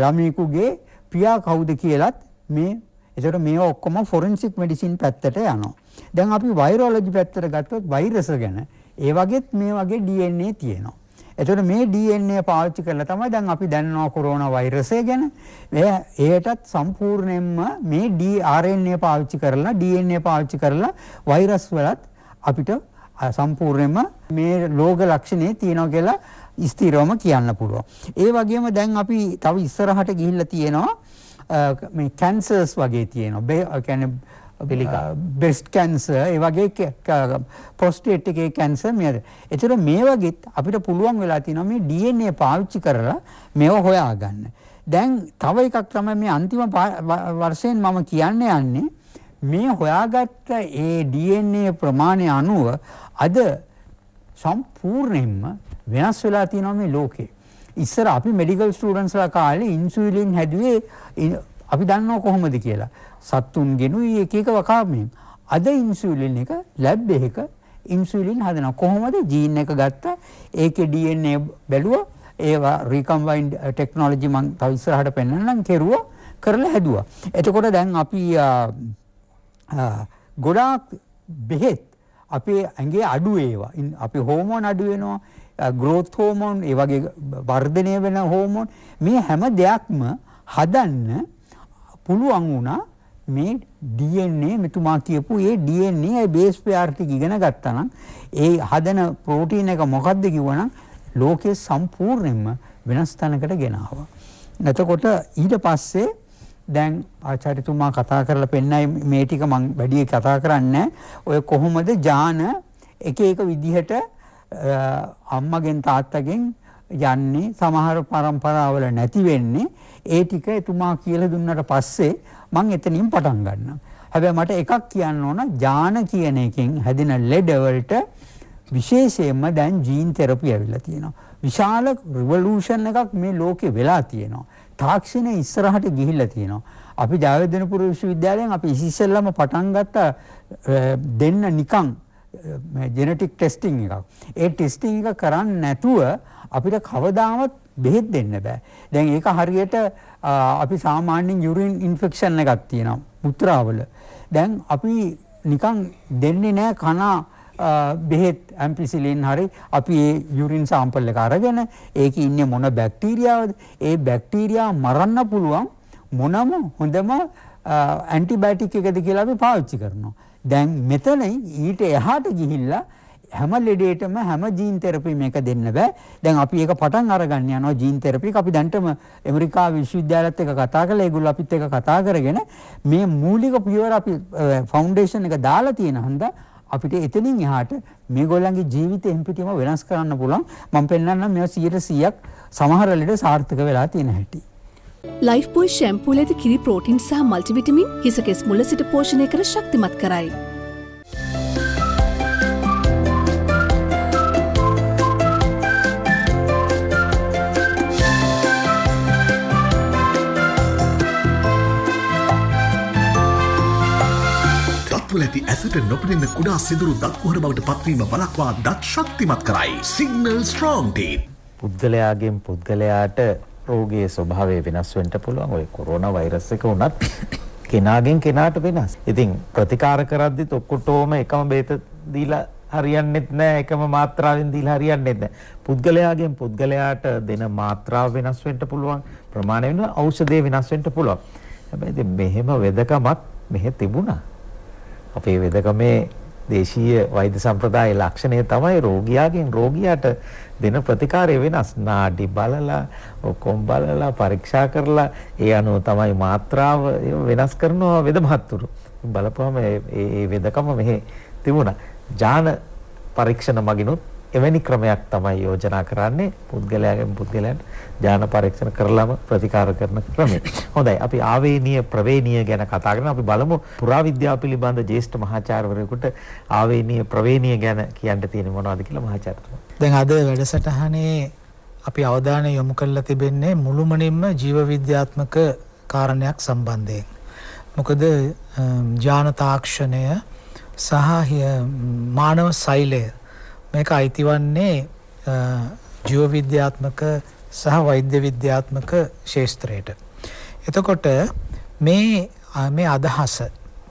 ළමයෙකුගේ පියා කවුද කියලත් මේ ඒකට මේවා ඔක්කොම ෆොරෙන්සික් මෙඩිසින් පැත්තට යනවා. දැන් අපි වෛරොලොජි පැත්තට ගත්තොත් වෛරස් ගැන ඒ වගේත් මේ වගේ DNA තියෙනවා. ඒතකොට මේ DNA පාවිච්චි කරලා තමයි දැන් අපි දන්නවා කොරෝනා වෛරසය ගැන. ඒකටත් සම්පූර්ණයෙන්ම මේ RNA පාවිච්චි කරලා DNA පාවිච්චි කරලා වෛරස් වලත් අපිට සම්පූර්ණයෙන්ම මේ රෝග ලක්ෂණේ තියෙනවා කියලා ස්ථිරවම කියන්න පුළුවන්. ඒ වගේම දැන් අපි තව ඉස්සරහට ගිහිල්ලා තියෙනවා මේ කැන්සර්ස් වගේ තියෙනවා. ඒ කියන්නේ බ්‍රෙස්ට් කැන්සර්, ඒ වගේ ප්‍රොස්ටේට් එකේ කැන්සර් මේක. ඒතර මේ වගේත් අපිට පුළුවන් වෙලා තියෙනවා මේ DNA පාවිච්චි කරලා මේව හොයාගන්න. දැන් තව එකක් තමයි මේ අන්තිම වර්ෂයෙන් මම කියන්න යන්නේ මේ හොයාගත්ත ඒ DNA ප්‍රමාණය අනුව අද සම්පූර්ණයෙන්ම වෙනස් වෙලා තියෙනවා මේ ලෝකේ. ඉස්සර අපි මෙඩිකල් ස්ටුඩන්ට්ස්ලා කාලේ ඉන්සුලින් හැදුවේ අපි දන්නව කොහොමද කියලා. සත්තුන් ගෙනුයි එක එක වකාමෙන්. අද ඉන්සුලින් එක ලැබ් එකක ඉන්සුලින් හදනවා. කොහොමද? ජීන් එක ගත්ත ඒකේ DNA බැලුවා. ඒවා රීකම්බයින්ඩ් ටෙක්නොලොජි මම තව ඉස්සරහට පෙන්නන්නම් කෙරුවා කරලා හැදුවා. එතකොට දැන් අපි ගොඩාක් බෙහෙත් අපේ ඇඟේ අඩු ඒවා අපේ හෝමෝන් අඩු වෙනවා growth hormone ඒ වගේ වර්ධනය වෙන හෝමෝන් මේ හැම දෙයක්ම හදන්න පුළුවන් වුණා මේ DNA මෙතුමා කියපු ඒ DNA ඒ බේස් පෙයාර් ටික ඉගෙන ගත්තා නම් ඒ හදන ප්‍රෝටීන් එක මොකක්ද කිව්වනම් ලෝකයේ සම්පූර්ණයෙන්ම වෙනස් තැනකට ගෙනාවා. එතකොට ඊට පස්සේ දැන් ආචාර්යතුමා කතා කරලා පෙන්නයි මේ ටික මම වැඩි කතා කරන්නේ ඔය කොහොමද ඥාන එක එක විදිහට අම්මගෙන් තාත්තගෙන් යන්නේ සමහර પરම්පරාවල නැති වෙන්නේ ඒ ටික එතුමා කියලා දුන්නට පස්සේ මම එතනින් පටන් ගන්නවා. හැබැයි මට එකක් කියන්න ඕන ඥාන කියන එකෙන් හැදෙන ලෙඩ වලට විශේෂයෙන්ම දැන් ජීන් තෙරපි ඇවිල්ලා තියෙනවා. විශාල රිවොලූෂන් එකක් මේ ලෝකේ වෙලා තියෙනවා. තාක්ෂණය ඉස්සරහට ගිහිල්ලා තියෙනවා. අපි ජයවර්ධනපුර විශ්වවිද්‍යාලයෙන් අපි ඉස්සෙල්ලාම පටන් ගත්ත දෙන්න නිකන් ජෙනටික් ටෙස්ටිං එකක්. ඒ ටෙස්ටිං එක කරන්නේ නැතුව අපිට කවදාවත් බෙහෙත් දෙන්න බෑ. දැන් ඒක හරියට අපි සාමාන්‍යයෙන් යුරින් ඉන්ෆෙක්ෂන් එකක් තියෙනවා මුත්‍රාවල. දැන් අපි නිකන් දෙන්නේ නැහැ කන බෙහෙත් ඇම්පිසිලින් හරි අපි ඒ යුරින් සාම්පල් එක අරගෙන ඒකේ ඉන්නේ මොන බැක්ටීරියාවද ඒ බැක්ටීරියා මරන්න පුළුවන් මොනම හොඳම ඇන්ටිබයොටික් එකද කියලා අපි පාවිච්චි කරනවා. දැන් මෙතන ඊට එහාට ගිහිල්ලා හැම ලෙඩේටම හැම ජීන් තෙරපි මේක දෙන්න බෑ. දැන් අපි ඒක පටන් අරගන්න යනවා ජීන් තෙරපි එක. අපි දැන්ටම ඇමරිකාවේ විශ්වවිද්‍යාලයත් එක්ක කතා කරලා ඒගොල්ලෝ අපිත් එක්ක කතා කරගෙන මේ මූලික පියවර අපි ෆවුන්ඩේෂන් එක දාලා තියෙන හන්දා අපිට එතනින් එහාට මේගොල්ලන්ගේ ජීවිතය එම්පිටියම වෙනස් කරන්න පුළුවන්. මම පෙන්නන්නම් මේවා 100%ක් සමහර ලෙඩ සාර්ථක වෙලා තියෙන හැටි. ලයිෆ් බොයි ෂැම්පූල ඇති කිරි ප්‍රෝටීන් සහ මල්ටිවිටමින් හිසකෙස් මුල සිට පෝෂණය කර ශක්තිමත් කරයි. ඇති ඇසට නොපෙනෙන කුඩා සිදුරු දත් කුහර බවට පත්වීම වළක්වා දත් ශක්තිමත් කරයි. Signal strong ටීත්. පුද්ගලයාගෙන් පුද්ගලයාට රෝගයේ ස්වභාවය වෙනස් වෙන්න පුළුවන්. ඔය කොරෝනා වෛරස් එක උනත් කෙනාගෙන් කෙනාට වෙනස්. ඉතින් ප්‍රතිකාර කරද්දිත් ඔක්කොටම එකම බේත දීලා හරියන්නේත් නැහැ. එකම මාත්‍රාවෙන් දීලා හරියන්නේත් නැහැ. පුද්ගලයාගෙන් පුද්ගලයාට දෙන මාත්‍රාව වෙනස් වෙන්න පුළුවන්. ප්‍රමාණය වෙන ඖෂධය වෙනස් වෙන්න පුළුවන්. හැබැයි ඉතින් මෙහෙම වෙදකමක් මෙහෙ තිබුණා. අපේ වෙදකමේ දේශීය වෛද්‍ය සම්ප්‍රදායේ ලක්ෂණය තමයි රෝගියාගෙන් රෝගියාට දෙන ප්‍රතිකාරය වෙනස්. නාඩි බලලා ඔක්කොම බලලා පරීක්ෂා කරලා ඒ අනුව තමයි මාත්‍රාව වෙනස් කරනවා වෙද මහත්තුරු. බලපුවම ඒ වෙදකම මෙහි තිබුණා. ඥාන පරීක්ෂණ මගිනුත් එවැනි ක්‍රමයක් තමයි යෝජනා කරන්නේ. පුද්ගලයාගෙන් පුද්ගලයන්ට ඥාන පරීක්ෂණ කරලම ප්‍රතිකාර කරන ක්‍රමය. හොඳයි අපි ආවේනීය ප්‍රවේණීය ගැන කතා කරනවා. අපි බලමු පුරාවිද්‍යාව පිළිබඳ ජ්‍යෙෂ්ඨ මහාචාර්යවරයෙකුට ආවේනීය ප්‍රවේණීය ගැන කියන්න තියෙන මොනවද කියලා මහාචාර්යතුමා. දැන් අද වැඩසටහනේ අපි අවධානය යොමු කරලා තිබෙන්නේ මුළුමනින්ම ජීව විද්‍යාත්මක කාරණයක් සම්බන්ධයෙන්. මොකද ඥාන තාක්ෂණය සහ මානව සෛලය මේක අයිතිවන්නේ ජීව විද්‍යාත්මක සහ වෛද්‍ය විද්‍යාත්මක ශාස්ත්‍රයට. එතකොට මේ අදහස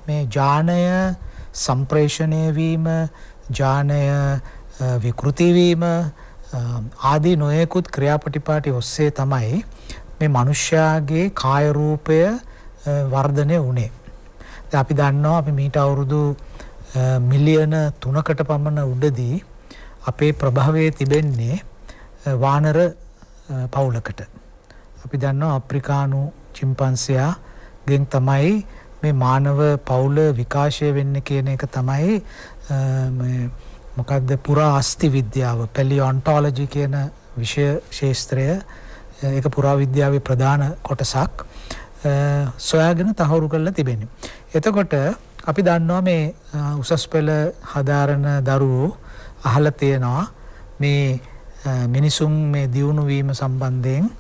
මේ ඥානය සම්ප්‍රේෂණය වීම ඥානය විකෘති වීම ආදී නොයෙකුත් ක්‍රියාපටිපාටි ඔස්සේ තමයි මේ මනුෂ්‍යයාගේ කාය රූපය වර්ධනය වුණේ. දැන් අපි දන්නවා අපි මීට අවුරුදු මිලියන 3කට පමණ උඩදී අපේ ප්‍රභවයේ තිබෙන්නේ වානර පවුලකට. අපි දන්නවා අප්‍රිකානු චිම්පන්සියාගෙන් තමයි මේ මානව පවුල විකාශය වෙන්නේ කියන එක තමයි මොකක්ද පුරා අස්ති විද්‍යාව පැලියොන්ටොලොජි කියන විෂය ශාස්ත්‍රය ඒක පුරා විද්‍යාවේ ප්‍රධාන කොටසක් සොයාගෙන තහවුරු කරලා තිබෙනවා. එතකොට අපි දන්නවා මේ උසස් පෙළ හදාරන දරුවෝ අහලා තියෙනවා මේ මිනිසුන් මේ දියුණු වීම සම්බන්ධයෙන්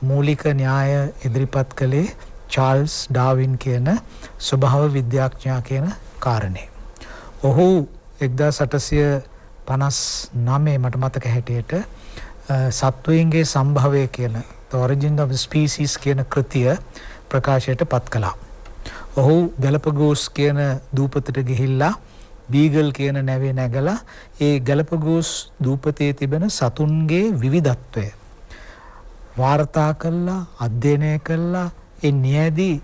මූලික න්‍යාය ඉදිරිපත් කළේ චාල්ස් ඩාවින් කියන ස්වභාව විද්‍යාඥයා කියන කාරණේ. ඔහු 1859 මට මතක හැටියට සත්වයන්ගේ සම්භවය කියන The Origin of the Species කියන කෘතිය ප්‍රකාශයට පත් කළා. ඔහු ගැලපගෝස් කියන දූපතට ගිහිල්ලා බීගල් කියන නැවේ නැගලා ඒ ගැලපගෝස් දූපතේ තිබෙන සතුන්ගේ විවිධත්වය වාර්තා කළා අධ්‍යයනය කළා ඒ නියැදී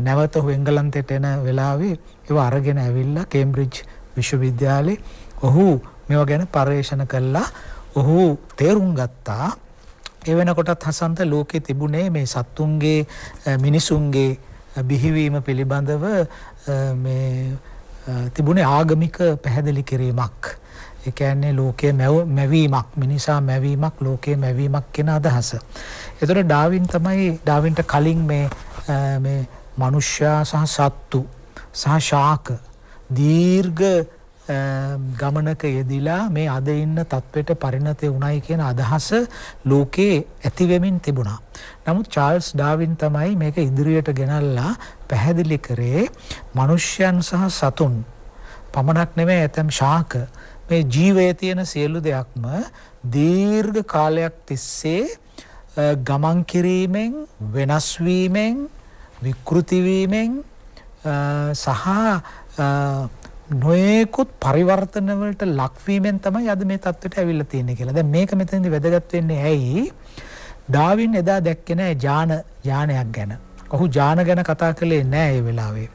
නැවත එංගලන්තයට එන වෙලාවේ ඒව අරගෙන ඇවිල්ලා කේම්බ්‍රිජ් විශ්වවිද්‍යාලේ ඔහු මේවා ගැන පර්යේෂණ කළා. ඔහු තේරුම් ගත්තා ඒ වෙනකොටත් හසන්ත ලෝකේ තිබුණේ මේ සත්තුන්ගේ මිනිසුන්ගේ බිහිවීම පිළිබඳව මේ තිබුණේ ආගමික පැහැදිලි කිරීමක්. ඒ කියන්නේ ලෝකයේ මැවීමක් මිනිසා මැවීමක් ලෝකයේ මැවීමක් කියන අදහස. ඒතර ඩාවින්ට කලින් මේ මනුෂ්‍යයා සහ සත්තු සහ ශාක දීර්ඝ ගමනක යෙදිලා මේ අද ඉන්න තත්ත්වයට පරිණත වුණයි කියන අදහස ලෝකේ ඇති වෙමින් තිබුණා. නමුත් චාල්ස් ඩාවින් තමයි මේක ඉදිරියට ගෙනල්ලා පැහැදිලි කරේ මනුෂ්‍යයන් සහ සතුන් පමණක් නෙමෙයි ඇතම් ශාක මේ ජීවයේ තියෙන සියලු දෙයක්ම දීර්ඝ කාලයක් තිස්සේ ගමන් කිරීමෙන් වෙනස් වීමෙන් විකෘති වීමෙන් සහ නොයෙකුත් පරිවර්තන වලට ලක්වීමෙන් තමයි අද මේ තත්ත්වයට ඇවිල්ලා තියෙන්නේ කියලා. දැන් මේක මෙතනදී වැදගත් වෙන්නේ ඇයි? ඩාවින් එදා දැක්කේ නැහැ යානයක් ගැන. ඔහු යාන ගැන කතා කළේ නැහැ ඒ වෙලාවේ.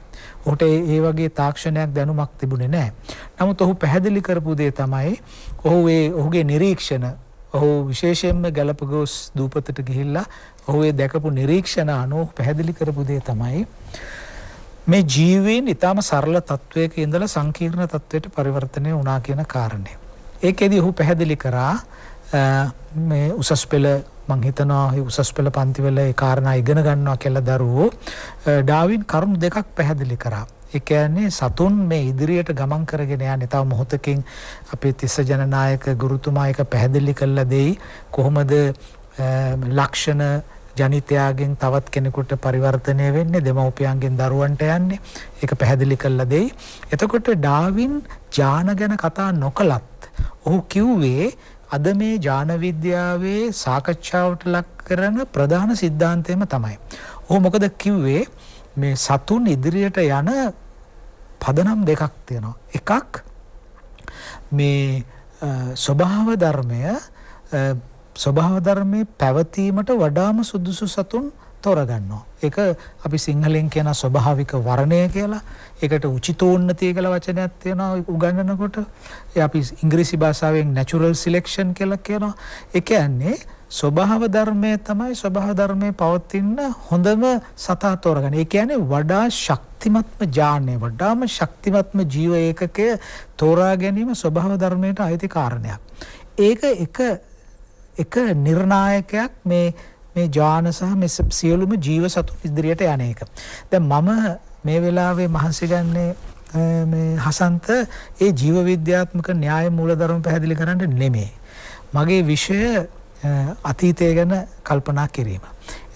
ඔහුට ඒ වගේ තාක්ෂණයක් දැනුමක් තිබුණේ නැහැ. නමුත් ඔහු පැහැදිලි කරපු දේ තමයි ඔහුගේ නිරීක්ෂණ ඔහු විශේෂයෙන්ම ගැලපගෝස් දූපතට ගිහිල්ලා ඔහු ඒ දැකපු නිරීක්ෂණ අනුව පැහැදිලි කරපු දේ තමයි මේ ජීවීන් ඊටම සරල තත්වයක ඉඳලා සංකීර්ණ තත්වයට පරිවර්තනය වුණා කියන කාරණේ. ඒකෙදි ඔහු පැහැදිලි කරා මේ උසස් පෙළ මං හිතනවා උසස් පෙළ පන්තිවල ඒ කාරණා ඉගෙන ගන්නවා කියලා දරුවෝ ඩාවින් කරුණු දෙකක් පැහැදිලි කරා. ඒ කියන්නේ සතුන් මේ ඉදිරියට ගමන් කරගෙන යන්නේ තව මොහොතකින් අපේ තිස්ස ජනනායක ගුරුතුමා එක පැහැදිලි කළා දෙයි කොහොමද ලක්ෂණ ජනිතයාගෙන් තවත් කෙනෙකුට පරිවර්තනය වෙන්නේ දෙමව්පියන්ගෙන් දරුවන්ට යන්නේ ඒක පැහැදිලි කළා දෙයි. එතකොට ඩාවින් ඥාන ගැන කතා නොකලත් ඔහු කිව්වේ අද මේ ඥාන විද්‍යාවේ සාකච්ඡාවට ලක් කරන ප්‍රධාන સિદ્ધාන්තයම තමයි. ඔහු මොකද කිව්වේ මේ සතුන් ඉදිරියට යන පදනම් දෙකක් තියෙනවා. එකක් මේ ස්වභාව ධර්මයේ පැවතීමට වඩාම සුදුසු සතුන් තෝරගන්නවා. ඒක අපි සිංහලෙන් කියන ස්වභාවික වර්ණය කියලා. ඒකට උචිතෝන්නතිය කියලා වචනයක් තියෙනවා උගන්වනකොට. ඒ අපි ඉංග්‍රීසි භාෂාවෙන් natural selection කියලා කියනවා. ඒ කියන්නේ ස්වභාව ධර්මයේ තමයි ස්වභාව ධර්මයේ පවතින හොඳම සතා තෝරගන්න. ඒ කියන්නේ වඩා ශක්තිමත්ම ඥානය වඩාම ශක්තිමත්ම ජීව ඒකකය තෝරා ගැනීම ස්වභාව ධර්මයට අයිති කාරණයක්. ඒක එක නිර්ණායකයක් මේ ඥාන සහ මේ සියලුම ජීව සතුන් ඉදිරියට යන එක. දැන් මම මේ වෙලාවේ මහන්සි ගන්නේ මේ හසන්ත ඒ ජීව විද්‍යාත්මක න්‍යාය මූලධර්ම පැහැදිලි කරන්න නෙමෙයි. මගේ විෂය අතීතය ගැන කල්පනා කිරීම.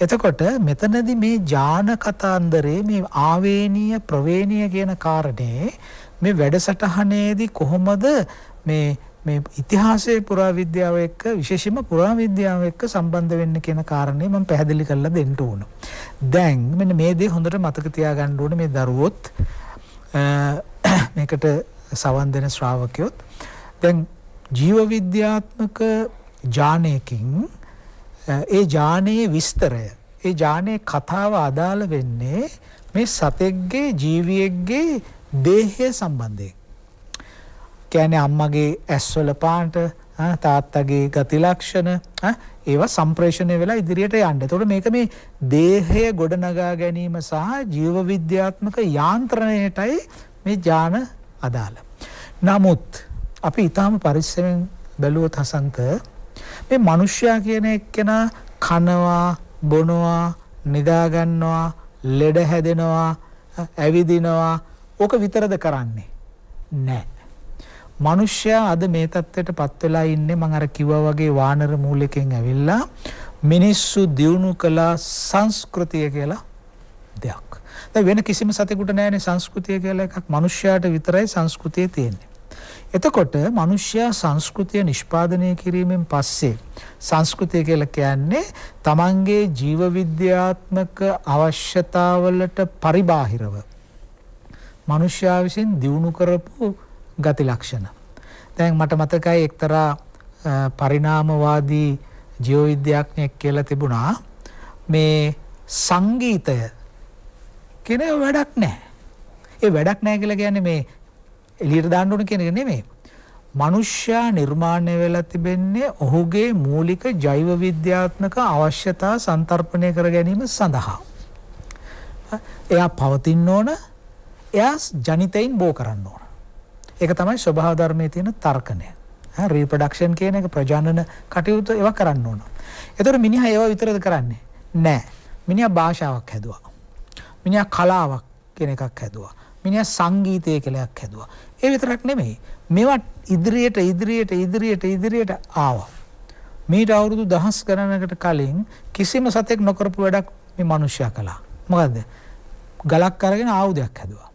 එතකොට මෙතනදී මේ ඥාන කතාන්දරේ මේ ආවේනීය ප්‍රවේණීය කියන කාරණේ මේ වැඩසටහනේදී කොහොමද මේ ඉතිහාසයේ පුරාවිද්‍යාව එක්ක විශේෂයෙන්ම පුරාවිද්‍යාව එක්ක සම්බන්ධ වෙන්න කියන කාරණේ මම පැහැදිලි කරලා දෙන්න ඕන. දැන් මෙන්න මේ දේ හොඳට මතක තියාගන්න ඕනේ මේ දරුවොත් මේකට සවන් දෙන ශ්‍රාවකයොත් දැන් ජීව විද්‍යාත්මක ඥානයකින් ඒ ඥානයේ විස්තරය ඒ ඥානයේ කතාව අදාළ වෙන්නේ මේ සතෙක්ගේ ජීවියෙක්ගේ දේහය සම්බන්ධයෙන්. කියන්නේ අම්මගේ ඇස්වල පාට තාත්තගේ ගති ලක්ෂණ ඒවා සම්ප්‍රේෂණය වෙලා ඉදිරියට යන්න. එතකොට මේක මේ දේහය ගොඩනගා ගැනීම සහ ජීව විද්‍යාත්මක යාන්ත්‍රණයටයි මේ ඥාන අදාළ. නමුත් අපි ඊටාම පරිස්සමෙන් බැලුවොත් හසන්ත මේ මිනිස්සයා කියන එක්කෙනා කනවා බොනවා නිදා ගන්නවා ලෙඩ හැදෙනවා ඇවිදිනවා ඕක විතරද කරන්නේ නෑ. මිනිස්සයා අද මේ තත්ත්වයට පත් වෙලා ඉන්නේ මම අර කිව්වා වගේ වානර මූලිකෙන් ඇවිල්ලා මිනිස්සු දියුණු කළ සංස්කෘතිය කියලා දෙයක්. දැන් වෙන කිසිම සතෙකුට නැහැනේ සංස්කෘතිය කියලා එකක්. මිනිස්සයාට විතරයි සංස්කෘතිය තියෙන්නේ. එතකොට මිනිස්සයා සංස්කෘතිය නිෂ්පාදනය කිරීමෙන් පස්සේ සංස්කෘතිය කියලා කියන්නේ තමන්ගේ ජීව විද්‍යාත්මක අවශ්‍යතාවලට පරිබාහිරව මිනිස්සයා විසින් දියුණු කරපු ගති ලක්ෂණ. දැන් මට මතකයි එක්තරා පරිණාමවාදී ජීව විද්‍යාඥයෙක් කියලා තිබුණා මේ සංගීතය කියන වැඩක් නැහැ. ඒ වැඩක් නැහැ කියලා කියන්නේ මේ එළියට දාන්න ඕන කියන එක නෙමෙයි. මනුෂ්‍යයා නිර්මාණය වෙලා තිබෙන්නේ ඔහුගේ මූලික ජෛව විද්‍යාත්මක අවශ්‍යතා සන්තර්පණය කර ගැනීම සඳහා. එයා පවතින්න ඕන, එයා ජනිතයින් බෝ කරන්න ඕන. ඒක තමයි ස්වභාව ධර්මයේ තියෙන තර්කණය. රීප්‍රොඩක්ෂන් කියන එක ප්‍රජනන කටයුතු ඒවා කරන්න ඕන. ඒතකොට මිනිහා ඒවා විතරද කරන්නේ? නෑ. මිනිහා භාෂාවක් හැදුවා. මිනිහා කලාවක් කියන එකක් හැදුවා. මිනිහා සංගීතය කියලා එකක් හැදුවා. ඒ විතරක් නෙමෙයි. මේවා ඉදිරියට ආවා. මීට අවුරුදු දහස් ගණනකට කලින් කිසිම සතෙක් නොකරපු වැඩක් මේ මිනිස්සයා කළා. මොකද්ද? ගලක් අරගෙන ආයුධයක් හැදුවා.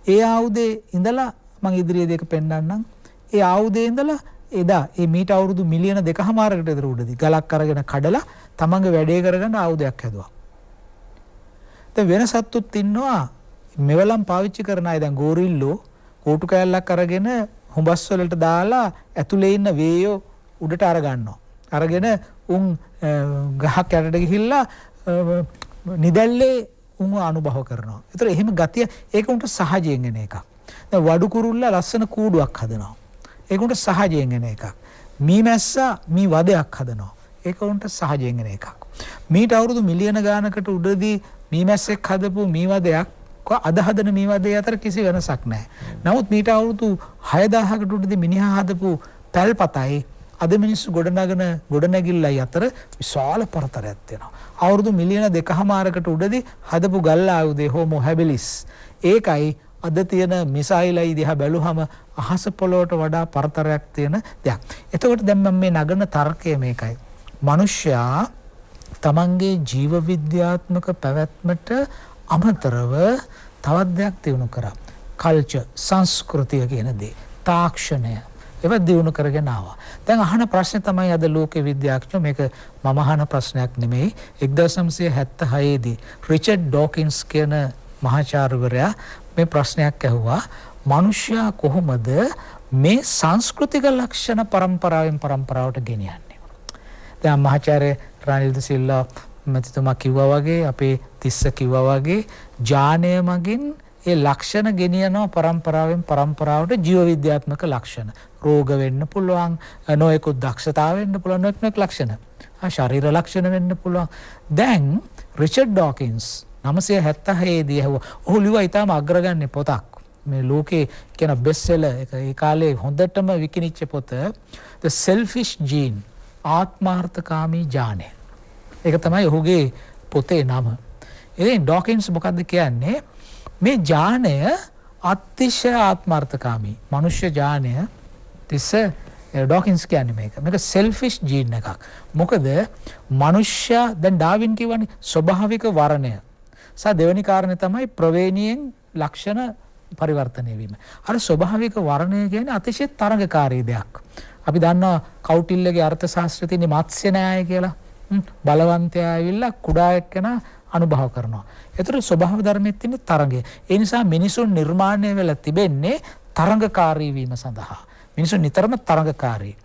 ඒ ආයුධේ ඉඳලා මම ඉදිරියේ දෙක පෙන්නන්නම්. ඒ ආයුධේ ඉඳලා එදා මේ මීට අවුරුදු මිලියන 2.5කට විතර උඩදී ගලක් අරගෙන කඩලා තමන්ගේ වැඩේ කරගන්න ආයුධයක් හැදුවා. දැන් වෙන සත්තුත් ඉන්නවා මෙවලම් පාවිච්චි කරන අය. දැන් ගෝරිල්ලෝ කෝටු කෑල්ලක් අරගෙන හුඹස් වලට දාලා ඇතුලේ ඉන්න වේයෝ උඩට අර ගන්නවා. අරගෙන උන් ගහක් යටට ගිහිල්ලා නිදැල්ලේ උන් අනුභව කරනවා. ඒතර එහෙම ගතිය ඒක උන්ට සහජයෙන් එන එකක්. දැන් වඩු කුරුල්ලා ලස්සන කූඩුවක් හදනවා. ඒක උන්ට සහජයෙන් එන එකක්. මීමැස්සා මී වදයක් හදනවා. ඒක උන්ට සහජයෙන් එන එකක්. මීට අවුරුදු මිලියන ගානකට උඩදී මීමැස්සෙක් හදපු මී වදයක් අද හදන මේ වදේ අතර කිසි වෙනසක් නැහැ. නමුත් මීට අවුරුදු 6000කට උඩදී මිනිහා හදපු පැල්පතයි අද මිනිස්සු ගොඩනගන ගොඩනැගිල්ලයි අතර විශාල පරතරයක් තියෙනවා. අවුරුදු මිලියන 2.5කට උඩදී හදපු ගල් ආයුධේ හෝමෝ හැබිලිස් ඒකයි අද තියෙන මිසයිලයි දිහා බැලුවම අහස පොළොවට වඩා පරතරයක් තියෙන දෙයක්. එතකොට දැන් මම මේ නගන තර්කය මේකයි. මිනිස්සයා තමන්ගේ ජීව විද්‍යාත්මක පැවැත්මට අමතරව තවත් දෙයක් දිනු කරා. කල්චර් සංස්කෘතිය කියන දේ, තාක්ෂණය ඒවා දිනු කරගෙන ආවා. දැන් අහන ප්‍රශ්නේ තමයි අද ලෝකේ විද්‍යාඥයෝ මේක මම අහන ප්‍රශ්නයක් නෙමෙයි. 1976 දී රිචඩ් ඩොකින්ස් කියන මහාචාර්යවරයා මේ ප්‍රශ්නයක් ඇහුවා. මිනිසයා කොහොමද මේ සංස්කෘතික ලක්ෂණ පරම්පරාවෙන් පරම්පරාවට ගෙනියන්නේ? දැන් මහාචාර්ය රනිල් ද සිල්වා මැතිතුමා කිව්වා වගේ අපේ තිස්ස කිව්වා වගේ ඥානය මගින් ඒ ලක්ෂණ ගෙනියනවා පරම්පරාවෙන් පරම්පරාවට ජීව විද්‍යාත්මක ලක්ෂණ. රෝග වෙන්න පුළුවන්, නොයෙකුත් දක්ෂතා වෙන්න පුළුවන්, නොයෙක් ලක්ෂණ. ශරීර ලක්ෂණ වෙන්න පුළුවන්. දැන් රිචඩ් ඩොකින්ස් 976 දී ඔහු ලිව්වා ඊටම අග්‍රගන්නේ පොතක්. මේ ලෝකේ කියන බෙස්ට්සෙලර් එක ඒ කාලේ හොඳටම විකිණිච්ච පොත The Selfish Gene ආත්මාර්ථකාමී ඥානය. ඒක තමයි ඔහුගේ පොතේ නම. ඉතින් ඩොකින්ස් මොකද්ද කියන්නේ? මේ ඥානය අතිශය ආත්මාර්ථකාමී. මනුෂ්‍ය ඥානය තිස්ස ඩොකින්ස් කියන්නේ මේක. මේක selfish gene එකක්. මොකද මනුෂ්‍යයා දැන් ඩාවින් කියවනේ ස්වභාවික වර්ණය. දෙවෙනි කාරණේ තමයි ප්‍රවේණියෙන් ලක්ෂණ පරිවර්තනය වීම. අර ස්වභාවික වර්ණය කියන්නේ අතිශය තරඟකාරී දෙයක්. අපි දන්නවා කෞටිල්‍යගේ අර්ථ ශාස්ත්‍රයේ තියෙන මත්ස්‍ය න්‍යාය කියලා. බලවන්තයා ඇවිල්ලා කුඩා එක්කෙනා අනුභව කරනවා. ඒතර ස්වභාව ධර්මයේ තියෙන තරඟය. ඒ නිසා මිනිසුන් නිර්මාණය වෙලා තිබෙන්නේ තරඟකාරී වීම සඳහා. මිනිසුන් නිතරම තරඟකාරී.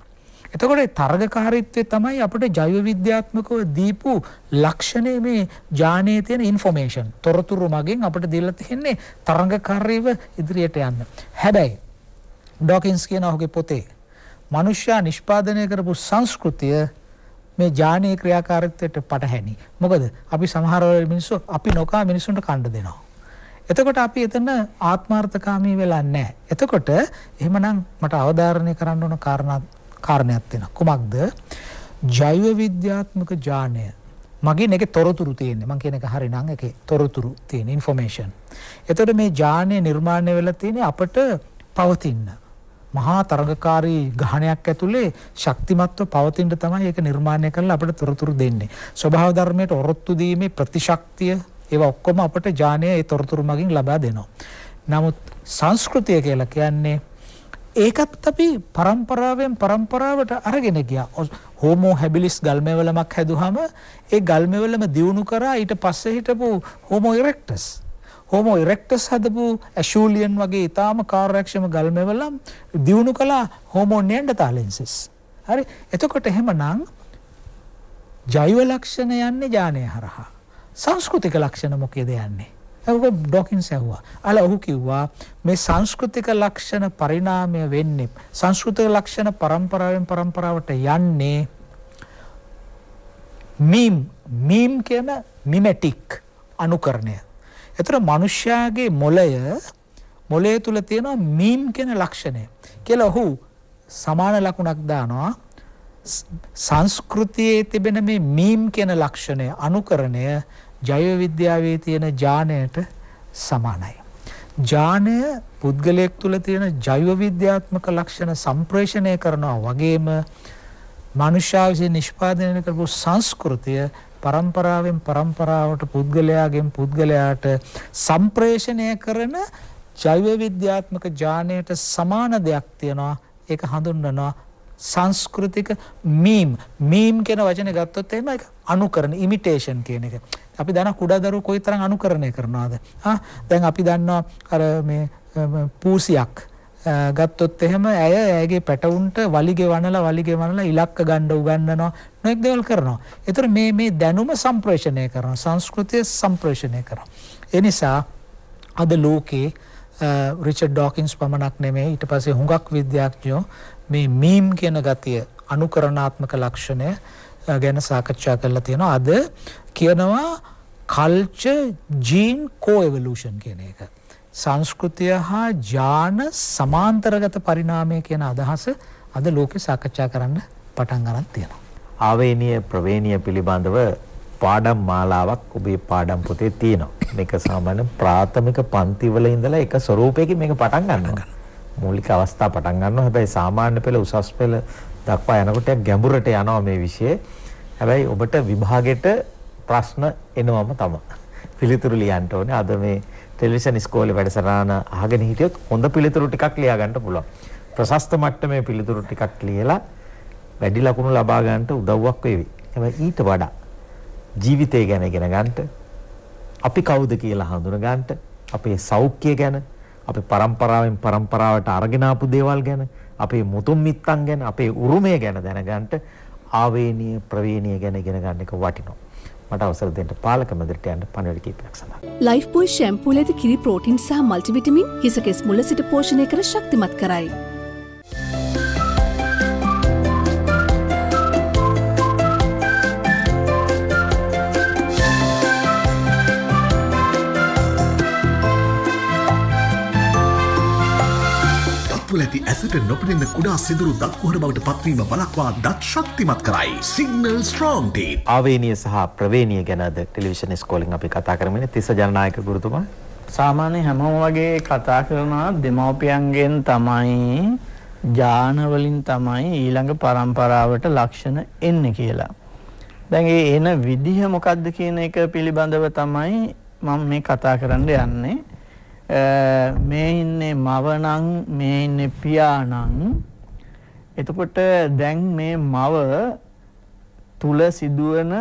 එතකොට ඒ තරඟකාරීත්වය තමයි අපිට ජෛව විද්‍යාත්මකව දීපු ලක්ෂණය මේ ඥානයේ තියෙන ইনফরমේෂන්. තොරතුරු මගින් අපිට දීලා තියෙන්නේ තරඟකාරීව ඉදිරියට යන්න. හැබැයි ඩොකින්ස් කියන ඔහුගේ පොතේ මිනිස්යා නිෂ්පාදනය කරපු සංස්කෘතිය මේ ඥානීය ක්‍රියාකාරීත්වයට පටහැනි. මොකද අපි සමහර මිනිස්සු අපි නොකා මිනිසුන්ට කණ්ඩ දෙනවා. එතකොට අපි එතන ආත්මාර්ථකාමී වෙලා නැහැ. එතකොට එහෙමනම් මට අවධාරණය කරන්න ඕන කාරණයක් තියෙනවා. කුමක්ද? ජෛව විද්‍යාත්මක ඥානය. මගින් ඒකේ තොරතුරු තියෙන්නේ. මම කියන එක හරිනම් ඒකේ තොරතුරු තියෙන ইনফরমේෂන්. එතකොට මේ ඥානය නිර්මාණය වෙලා තියෙන්නේ අපට පවතින්න. මහා තරඟකාරී ගහණයක් ඇතුලේ ශක්තිමත්ව පවතින්න තමයි ඒක නිර්මාණය කරලා අපිට තොරතුරු දෙන්නේ. ස්වභාව ධර්මයට ඔරොත්තු දීමේ ප්‍රතිශක්තිය ඒවා ඔක්කොම අපිට ඥානය ඒ තොරතුරු මගින් ලබා දෙනවා. නමුත් සංස්කෘතිය කියලා කියන්නේ ඒකත් අපි පරම්පරාවෙන් පරම්පරාවට අරගෙන ගියා. හෝමෝ හැබිලිස් ගල්මෙවලමක් හැදුවම ඒ ගල්මෙවලම දියුණු කරා ඊට පස්සේ හිටපු හෝමෝ ඉරෙක්ටස්. හෝමෝ ඉරෙක්ටස් හදපු ඇෂූලියන් වගේ ඊටාම කාර්යක්ෂම ගල්මෙවල දියුණු කළා හෝමෝ නියන්ඩර්තාලෙන්සිස්. හරි. එතකොට එහෙමනම් ජෛව ලක්ෂණ යන්නේ ඥානය හරහා. සංස්කෘතික ලක්ෂණ මොකේද යන්නේ? ඒක ඩොකින්ස් ඇහුවා. අල ඔහු කිව්වා මේ සංස්කෘතික ලක්ෂණ පරිණාමය වෙන්නේ සංස්කෘතික ලක්ෂණ පරම්පරාවෙන් පරම්පරාවට යන්නේ මීම් කියන මිමෙටික් අනුකරණය. එතන මනුෂ්‍යයාගේ මොළය තුල තියෙන මීම් කියන ලක්ෂණය කියලා ඔහු සමාන ලකුණක් දානවා. සංස්කෘතියේ තිබෙන මේ මීම් කියන ලක්ෂණය අනුකරණය ජෛව විද්‍යාවේ තියෙන ඥානයට සමානයි. ඥානය පුද්ගලයෙක් තුල තියෙන ජෛව විද්‍යාත්මක ලක්ෂණ සම්ප්‍රේෂණය කරනවා වගේම මනුෂ්‍යයා විසින් නිෂ්පාදනය කරපු සංස්කෘතිය පරම්පරාවෙන් පරම්පරාවට පුද්ගලයාගෙන් පුද්ගලයාට සම්ප්‍රේෂණය කරන ජෛව විද්‍යාත්මක ඥානයට සමාන දෙයක් තියෙනවා. ඒක හඳුන්වනවා සංස්කෘතික මීම් කියන වචනේ ගත්තොත් එහෙම ඒක අනුකරණ ඉමිටේෂන් කියන එක. අපි දන්නා කුඩා දරුවෝ කොයිතරම් අනුකරණය කරනවද? දැන් අපි දන්නවා අර මේ පූසියක් ගත්තොත් එහෙම ඇයගේ පැටවුන්ට වලිගේ වනලා ඉලක්ක ගන්න උගන්වනවා නොඑක් දේවල් කරනවා. ඒතර මේ දැනුම සම්ප්‍රේෂණය කරනවා සංස්කෘතිය සම්ප්‍රේෂණය කරනවා. ඒ නිසා අද ලෝකේ රිචඩ් ඩොකින්ස් පමණක් නෙමෙයි ඊට පස්සේ හුඟක් විද්‍යාඥයෝ මේ මීම් කියන ගතිය අනුකරණාත්මක ලක්ෂණය ගැන සාකච්ඡා කරලා තියෙනවා. අද කියනවා කල්චර් ජීන් කෝඑවලූෂන් කියන එක. සංස්කෘතිය හා ඥාන සමාන්තරගත පරිණාමය කියන අදහස අද ලෝකේ සාකච්ඡා කරන්න පටන් ගන්න තියෙනවා. ආවේනීය ප්‍රවේනීය පිළිබඳව පාඩම් මාලාවක් ඔබේ පාඩම් පොතේ තියෙනවා. මේක සාමාන්‍ය ප්‍රාථමික පන්තිවල ඉඳලා එක ස්වරූපයකින් මේක පටන් ගන්නවා. මූලික අවස්ථා පටන් ගන්නවා. හැබැයි සාමාන්‍ය පෙළ උසස් පෙළ දක්වා යනකොට ගැඹුරට යනවා මේ විෂය. හැබැයි ඔබට විභාගෙට ප්‍රශ්න එනවම තමයි. පිළිතුරු ලියන්න ඕනේ. අද මේ ටෙලිවිෂන් ඉස්කෝලේ වැඩසටහන අහගෙන හිටියොත් හොඳ පිළිතුරු ටිකක් ලියා ගන්න පුළුවන්. ප්‍රශස්ත මට්ටමේ පිළිතුරු ටිකක් ලියලා වැඩි ලකුණු ලබා ගන්නට උදව්වක් වේවි. හැබැයි ඊට වඩා ජීවිතය ගැන ඉගෙන ගන්නට, අපි කවුද කියලා හඳුන ගන්නට, අපේ සෞඛ්‍යය ගැන, අපේ පරම්පරාවෙන් පරම්පරාවට අරගෙන ආපු දේවල් ගැන, අපේ මුතුන් මිත්තන් ගැන, අපේ උරුමය ගැන දැනගන්නට ආවේනීය ප්‍රවේනීය ගැන ඉගෙන ගන්න එක වටිනවා. මට අවසර දෙන්න පාලක මැදිරියට යන්න පණිවිඩ කිහිපයක් සඳහා. ලයිෆ් බොයි ෂැම්පූල ඇති කිරි ප්‍රෝටීන් සහ මල්ටිවිටමින් හිසකෙස් මුල සිට පෝෂණය කර ශක්තිමත් කරයි. තුළ ඇති ඇසට නොපෙනෙන කුඩා සිදුරු දත් කුහර බවට පත්වීම වළක්වා දත් ශක්තිමත් කරයි. Signal strong ටීත්. ආවේනීය සහ ප්‍රවේනීය ගැන අද ටෙලිවිෂන් ඉස්කෝලෙන් අපි කතා කරමින් තිස්ස ජනනායක ගුරුතුමා සාමාන්‍ය හැමෝම වගේ කතා කරනවා දෙමව්පියන්ගෙන් තමයි ඥාන වලින් තමයි ඊළඟ පරම්පරාවට ලක්ෂණ එන්නේ කියලා. දැන් ඒ එන විදිහ මොකක්ද කියන එක පිළිබඳව තමයි මම මේ කතා කරන්න යන්නේ. මේ ඉන්නේ මව නම් මේ ඉන්නේ පියා නම් එතකොට දැන් මේ මව තුල සිදුවන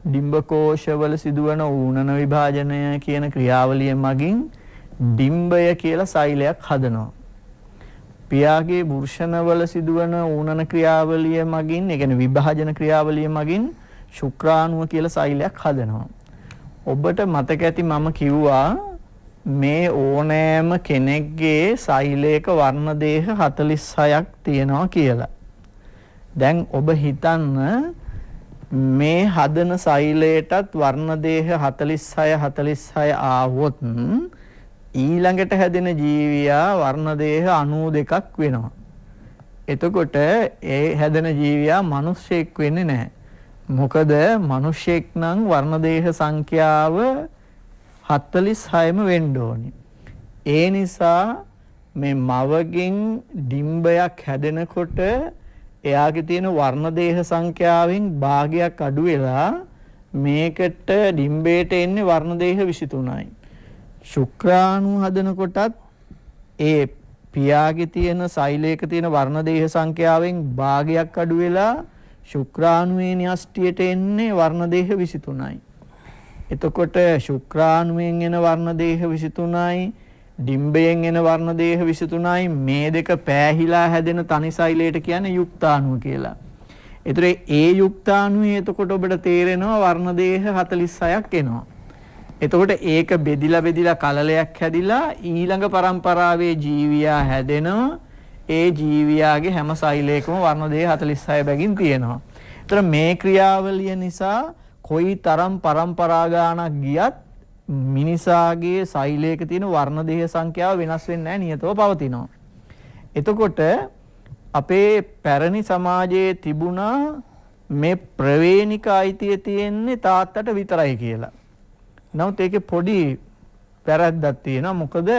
ඩිම්බකෝෂවල සිදුවන ඌනන විභාජනය කියන ක්‍රියාවලිය මගින් ඩිම්බය කියලා සෛලයක් හදනවා. පියාගේ වෘෂණවල සිදුවන ඌනන ක්‍රියාවලිය මගින් ඒ කියන්නේ විභාජන ක්‍රියාවලිය මගින් ශුක්‍රාණුව කියලා සෛලයක් හදනවා. ඔබට මතක ඇති මම කිව්වා මේ ඕනෑම කෙනෙක්ගේ සෛලයක වර්ණ දේහ 46ක් තියෙනවා කියලා. දැන් ඔබ හිතන්න මේ හදන සෛලයටත් වර්ණ දේහ 46 ආවොත් ඊළඟට හැදෙන ජීවියා වර්ණ දේහ 92ක් වෙනවා. එතකොට ඒ හැදෙන ජීවියා මිනිස්සෙක් වෙන්නේ නැහැ. මොකද මිනිස්සෙක් නම් වර්ණ දේහ සංඛ්‍යාව 46ම වෙන්න ඕනේ. ඒ නිසා මේ මවගෙන් ඩිම්බයක් හැදෙනකොට එයාගේ තියෙන වර්ණ දේහ සංඛ්‍යාවෙන් භාගයක් අඩු වෙලා මේකට ඩිම්බේට එන්නේ වර්ණ දේහ 23යි. ශුක්‍රාණු හදනකොටත් ඒ පියාගේ තියෙන සෛලයක තියෙන වර්ණ දේහ සංඛ්‍යාවෙන් භාගයක් අඩු වෙලා ශුක්‍රාණුවේ න්‍යෂ්ටියට එන්නේ වර්ණ දේහ 23යි. එතකොට ශුක්‍රාණුවෙන් එන වර්ණ දේහ 23යි, ඩිම්බයෙන් එන වර්ණ දේහ 23යි, මේ දෙක පෑහිලා හැදෙන තනි සෛලයට කියන්නේ යුක්තාණුව කියලා. ඒතර ඒ යුක්තාණුවේ එතකොට ඔබට තේරෙනවා වර්ණ දේහ 46ක් එනවා. එතකොට ඒක බෙදිලා කලලයක් හැදිලා ඊළඟ පරම්පරාවේ ජීවියා හැදෙනවා. ඒ ජීවියාගේ හැම සෛලයකම වර්ණ දේහ 46 බැගින් තියෙනවා. ඒතර මේ ක්‍රියාවලිය නිසා කොයි තරම් පරම්පරා ගානක් ගියත් මිනිසාගේ සෛලයක තියෙන වර්ණ දේහ සංඛ්‍යාව වෙනස් වෙන්නේ නැහැ, නියතව පවතිනවා. එතකොට අපේ පැරණි සමාජයේ තිබුණා මේ ප්‍රවේණික අයිතිය තියෙන්නේ තාත්තට විතරයි කියලා. නමුත් ඒකේ පොඩි වැරද්දක් තියෙනවා. මොකද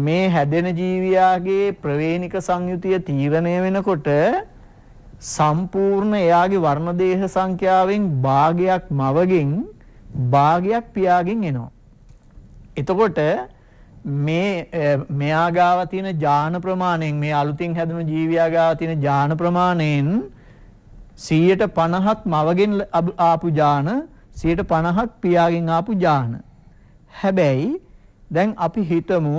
මේ හැදෙන ජීවියාගේ ප්‍රවේණික සංයුතිය තීරණය වෙනකොට සම්පූර්ණ එයාගේ වර්ණ දේහ සංඛ්‍යාවෙන් භාගයක් මවගෙන් භාගයක් පියාගෙන් එනවා. එතකොට මෙයා ගාව තියෙන ජාන ප්‍රමාණයෙන්, මේ අලුතින් හැදුණු ජීවියා ගාව තියෙන ජාන ප්‍රමාණයෙන් 50% මවගෙන් ආපු ජාන, 50%ක් පියාගෙන් ආපු ජාන. හැබැයි දැන් අපි හිතමු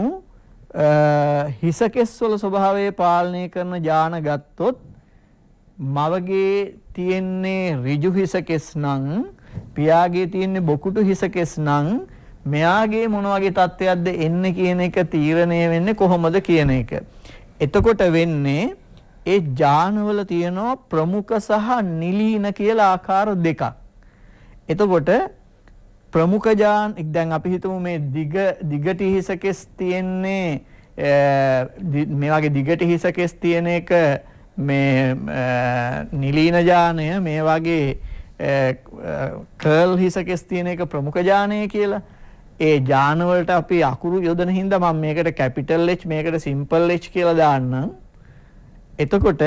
හිසකෙස් වල ස්වභාවය පාලනය කරන ජාන ගත්තොත් මවගේ තියෙන්නේ ඍජු හිසකෙස් නම්, පියාගේ තියෙන්නේ බොකුටු හිසකෙස් නම්, මෙයාගේ මොන වගේ තත්ත්වයක්ද එන්නේ කියන එක තීරණය වෙන්නේ කොහොමද කියන එක. එතකොට වෙන්නේ ඒ ජානවල තියෙනවා ප්‍රමුඛ සහ නිලීන කියලා ආකාර දෙකක්. එතකොට ප්‍රමුඛ ජාන, දැන් අපි හිතමු මේ දිගට හිසකෙස් තියෙන්නේ මේ වගේ දිගට හිසකෙස් තියෙන එක මේ නිලීන ජානය, මේ වගේ කර්ල් හිසකෙස් තියෙන එක ප්‍රමුඛ ජානය කියලා. ඒ ජාන වලට අපි අකුරු යොදන හින්දා මම මේකට කැපිටල් H, මේකට සිම්පල් H කියලා දාන්නම්. එතකොට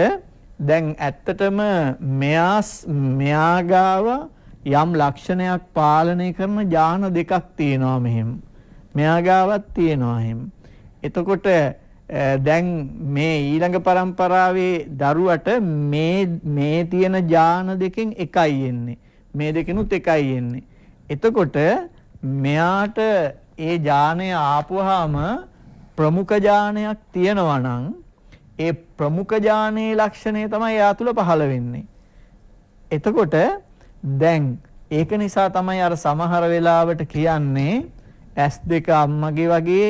දැන් ඇත්තටම මෙයා ගාව යම් ලක්ෂණයක් පාලනය කරන ජාන දෙකක් තියෙනවා මෙහෙම. මෙයා ගාවත් තියෙනවා එහෙම. එතකොට දැන් මේ ඊළඟ පරම්පරාවේ දරුවට මේ තියෙන ජාන දෙකෙන් එකයි එන්නේ. මේ දෙකිනුත් එකයි එන්නේ. එතකොට මෙයාට ඒ ජානය ආපුවාම ප්‍රමුඛ ජානයක් තියෙනවා නම් ඒ ප්‍රමුඛ ජානයේ ලක්ෂණය තමයි එයා තුල පහළ වෙන්නේ. එතකොට දැන් ඒක නිසා තමයි අර සමහර වෙලාවට කියන්නේ S2 අම්මගේ වගේ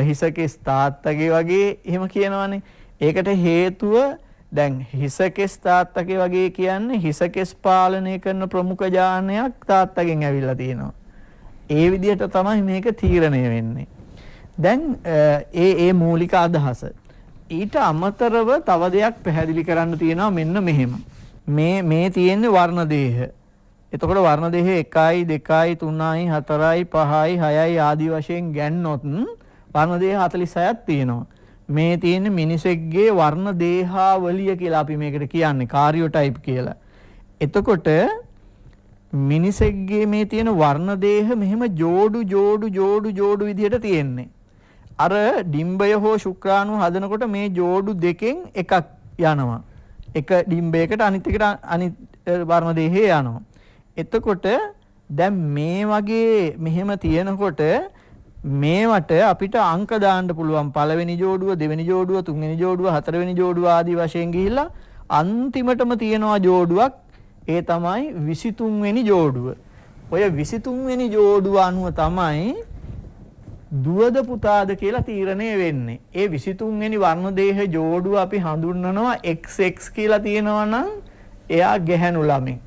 හිසකෙස් තාත්තගේ වගේ එහෙම කියනවනේ. ඒකට හේතුව දැන් හිසකෙස් තාත්තගේ වගේ කියන්නේ හිසකෙස් පාලනය කරන ප්‍රමුඛ ජානයක් තාත්තගෙන් ඇවිල්ලා තියෙනවා. ඒ විදිහට තමයි මේක තීරණය වෙන්නේ. දැන් ඒ මූලික අදහස. ඊට අමතරව තව දෙයක් පැහැදිලි කරන්න තියෙනවා මෙන්න මෙහෙම. මේ තියෙන්නේ වර්ණ දේහ. එතකොට වර්ණ දේහ 1යි 2යි 3යි 4යි 5යි 6යි ආදී වශයෙන් ගන්නොත් වර්ණ දේහ 46ක් තියෙනවා. මේ තියෙන්නේ මිනිසෙක්ගේ වර්ණ දේහාවලිය කියලා අපි මේකට කියන්නේ, කාරියෝටයිප් කියලා. එතකොට මිනිසෙක්ගේ මේ තියෙන වර්ණ දේහ මෙහෙම ජෝඩු විදිහට තියෙන්නේ. අර ඩිම්බය හෝ ශුක්‍රාණු හදනකොට මේ ජෝඩු දෙකෙන් එකක් යනවා. එක ඩිම්බයකට අනිත් එකට අනිත් වර්ණ දේහේ යනවා. එතකොට දැන් මේ වගේ මෙහෙම තියෙනකොට මේවට අපිට අංක දාන්න පුළුවන්. පළවෙනි ජෝඩුව, දෙවෙනි ජෝඩුව, තුන්වෙනි ජෝඩුව, හතරවෙනි ජෝඩුව ආදී වශයෙන් ගිහිල්ලා අන්තිමටම තියෙනවා ජෝඩුවක්. ඒ තමයි 23 වෙනි ජෝඩුව. ඔය 23 වෙනි ජෝඩුව අනුව තමයි දුවද පුතාද කියලා තීරණය වෙන්නේ. ඒ 23 වෙනි වර්ණ දේහ ජෝඩුව අපි හඳුන්වනවා XX කියලා තියෙනවා නම් එයා ගැහැණු ළමෙක්.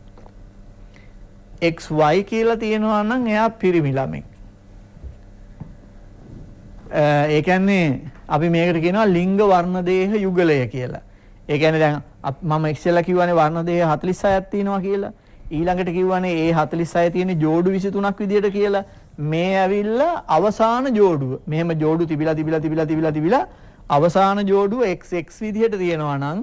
XY කියලා තියෙනවා නම් එයා පිරිමි ළමෙක්. ඒ කියන්නේ අපි මේකට කියනවා ලිංග වර්ණ දේහ යුගලය කියලා. ඒ කියන්නේ දැන් මම ඉස්සෙල්ලා කිව්වනේ වර්ණ දේහ 46ක් තියෙනවා කියලා. ඊළඟට කිව්වනේ ඒ 46 තියෙන ජෝඩු 23ක් විදියට කියලා. මේ ඇවිල්ලා අවසාන ජෝඩුව. මෙහෙම ජෝඩු තිබිලා අවසාන ජෝඩුව XX විදියට තියෙනවා නම්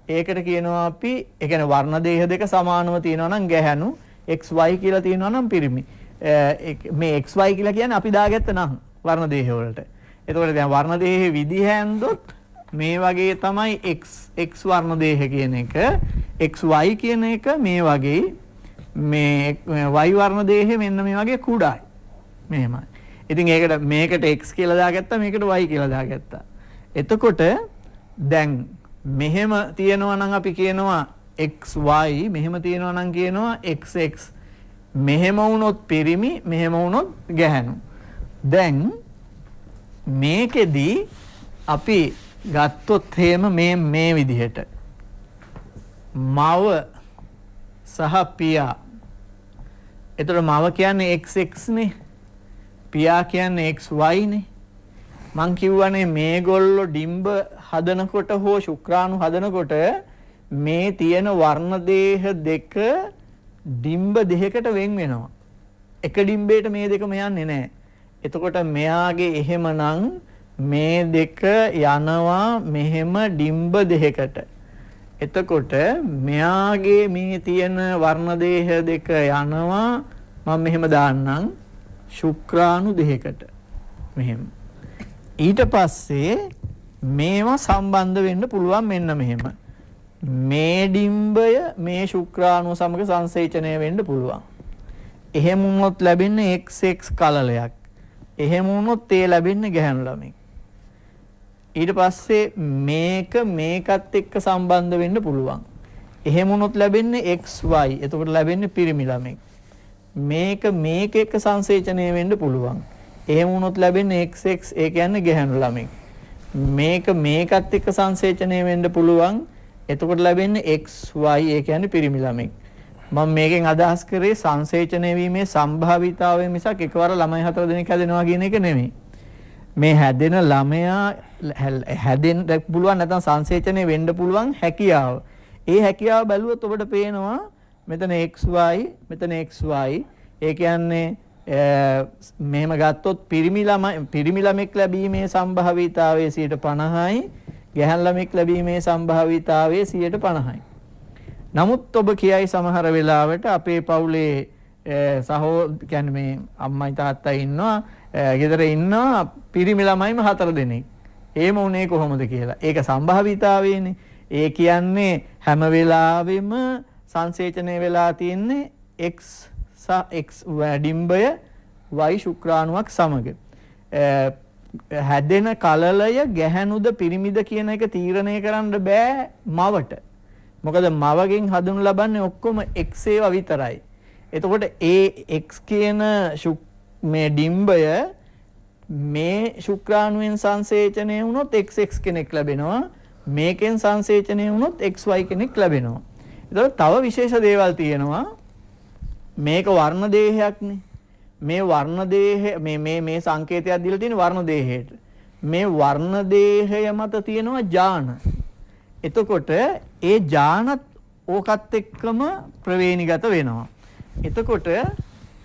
ඒකට කියනවා අපි, ඒ කියන්නේ වර්ණ දේහ දෙක සමානව තියෙනවා නම් ගැහැණු, XY කියලා තියෙනවා නම් පිරිමි. මේ XY කියලා කියන්නේ අපි දාගත්ත නම් වර්ණ දේහ වලට. එතකොට දැන් වර්ණ දේහේ විදිහ ඇන්දොත් මේ වගේ තමයි X වර්ණ දේහ කියන එක, XY කියන එක මේ වගේ, මේ y වර්ණ දේහය මෙන්න මේ වගේ කුඩායි. මෙහෙමයි. ඉතින් ඒකට මේකට x කියලා දාගත්තා මේකට y කියලා දාගත්තා. එතකොට දැන් මෙහෙම තියෙනවා නම් අපි කියනවා xy, මෙහෙම තියෙනවා නම් කියනවා xx. මෙහෙම වුණොත් පිරිමි, මෙහෙම වුණොත් ගැහැණු. දැන් මේකෙදි අපි ගත්තොත් එහෙම මේ විදිහට මව සහ පියා. එතකොට මව කියන්නේ xx නේ. පියා කියන්නේ xy නේ. මං කියවනේ මේගොල්ලෝ ඩිම්බ හදනකොට හෝ ශුක්‍රාණු හදනකොට මේ තියෙන වර්ණ දේහ දෙක ඩිම්බ දෙකකට වෙන් වෙනවා. එක ඩිම්බේට මේ දෙකම යන්නේ නැහැ. එතකොට මෙයාගේ එහෙමනම් මේ දෙක යනවා මෙහෙම ඩිම්බ දෙකකට. එතකොට මෙයාගේ මේ තියෙන වර්ණ දේහ දෙක යනවා මම මෙහෙම දාන්නම් ශුක්‍රාණු දෙකකට. මෙහෙම. ඊට පස්සේ මේවා සම්බන්ධ වෙන්න පුළුවන් මෙන්න මෙහෙම. මේ ඩිම්බය මේ ශුක්‍රාණු සමග සංසේචනය වෙන්න පුළුවන්. එහෙම වුණොත් ලැබෙන්නේ XX කලලයක්. එහෙම වුණොත් ඒ ලැබෙන්නේ ගැහැණු ළමෙක්. ඊට පස්සේ මේක මේකත් එක්ක සම්බන්ධ වෙන්න පුළුවන්. එහෙම වුණොත් ලැබෙන්නේ XY. එතකොට ලැබෙන්නේ පිරිමි ළමෙක්. මේක මේක එක්ක සංසේචනය වෙන්න පුළුවන්. එහෙම වුණොත් ලැබෙන්නේ XX. ඒ කියන්නේ ගැහැණු ළමෙක්. මේක මේකත් එක්ක සංසේචනය වෙන්න පුළුවන්. එතකොට ලැබෙන්නේ XY. ඒ කියන්නේ පිරිමි ළමෙක්. මම මේකෙන් අදහස් කරේ සංසේචනය වීමේ සම්භාවිතාවය මිසක් එකවර ළමයි 4 දෙනෙක් හැදෙනවා කියන එක නෙමෙයි. මේ හැදෙන ළමයා හැදෙන්න පුළුවන් නැත්නම් සංසේචනය වෙන්න පුළුවන් හැකියාව. ඒ හැකියාව බැලුවොත් ඔබට පේනවා මෙතන XY මෙතන XY. ඒ කියන්නේ මෙහෙම ගත්තොත් පිරිමි ළමෙක් ලැබීමේ සම්භාවිතාවය 50%යි. ගැහැණු ළමෙක් ලැබීමේ සම්භාවිතාවය 50%යි. නමුත් ඔබ කියයි සමහර වෙලාවට අපේ පවුලේ සහෝ කියන්නේ මේ අම්මයි තාත්තයි ඉන්නවා ගෙදර ඉන්නවා පිරිමි ළමයිම 4 දෙනෙක්. එහෙම උනේ කොහොමද කියලා. ඒක සම්භාවිතාවයනේ. ඒ කියන්නේ හැම වෙලාවෙම සංසේචනය වෙලා තියෙන්නේ x ඩිම්බය y ශුක්‍රාණුවක් සමග. හැදෙන කලලය ගැහැණුද පිරිමිද කියන එක තීරණය කරන්න බෑ මවට. මොකද මවගෙන් හඳුන් ලබන්නේ ඔක්කොම x ඒවා විතරයි. එතකොට ඒ x කියන මේ ඩිම්බය මේ ශුක්‍රාණුවෙන් සංසේචනය වුණොත් xx කෙනෙක් ලැබෙනවා. මේකෙන් සංසේචනය වුණොත් xy කෙනෙක් ලැබෙනවා. එතකොට තව විශේෂ දේවල් තියෙනවා. මේක වර්ණ දේහයක්නේ. මේ වර්ණ දේහය මේ සංකේතයක් දීලා තියෙන වර්ණ දේහයට. මේ වර්ණ දේහය මත තියෙනවා ජාන. එතකොට ඒ ජානත් ඕකත් එක්කම ප්‍රවේණිගත වෙනවා. එතකොට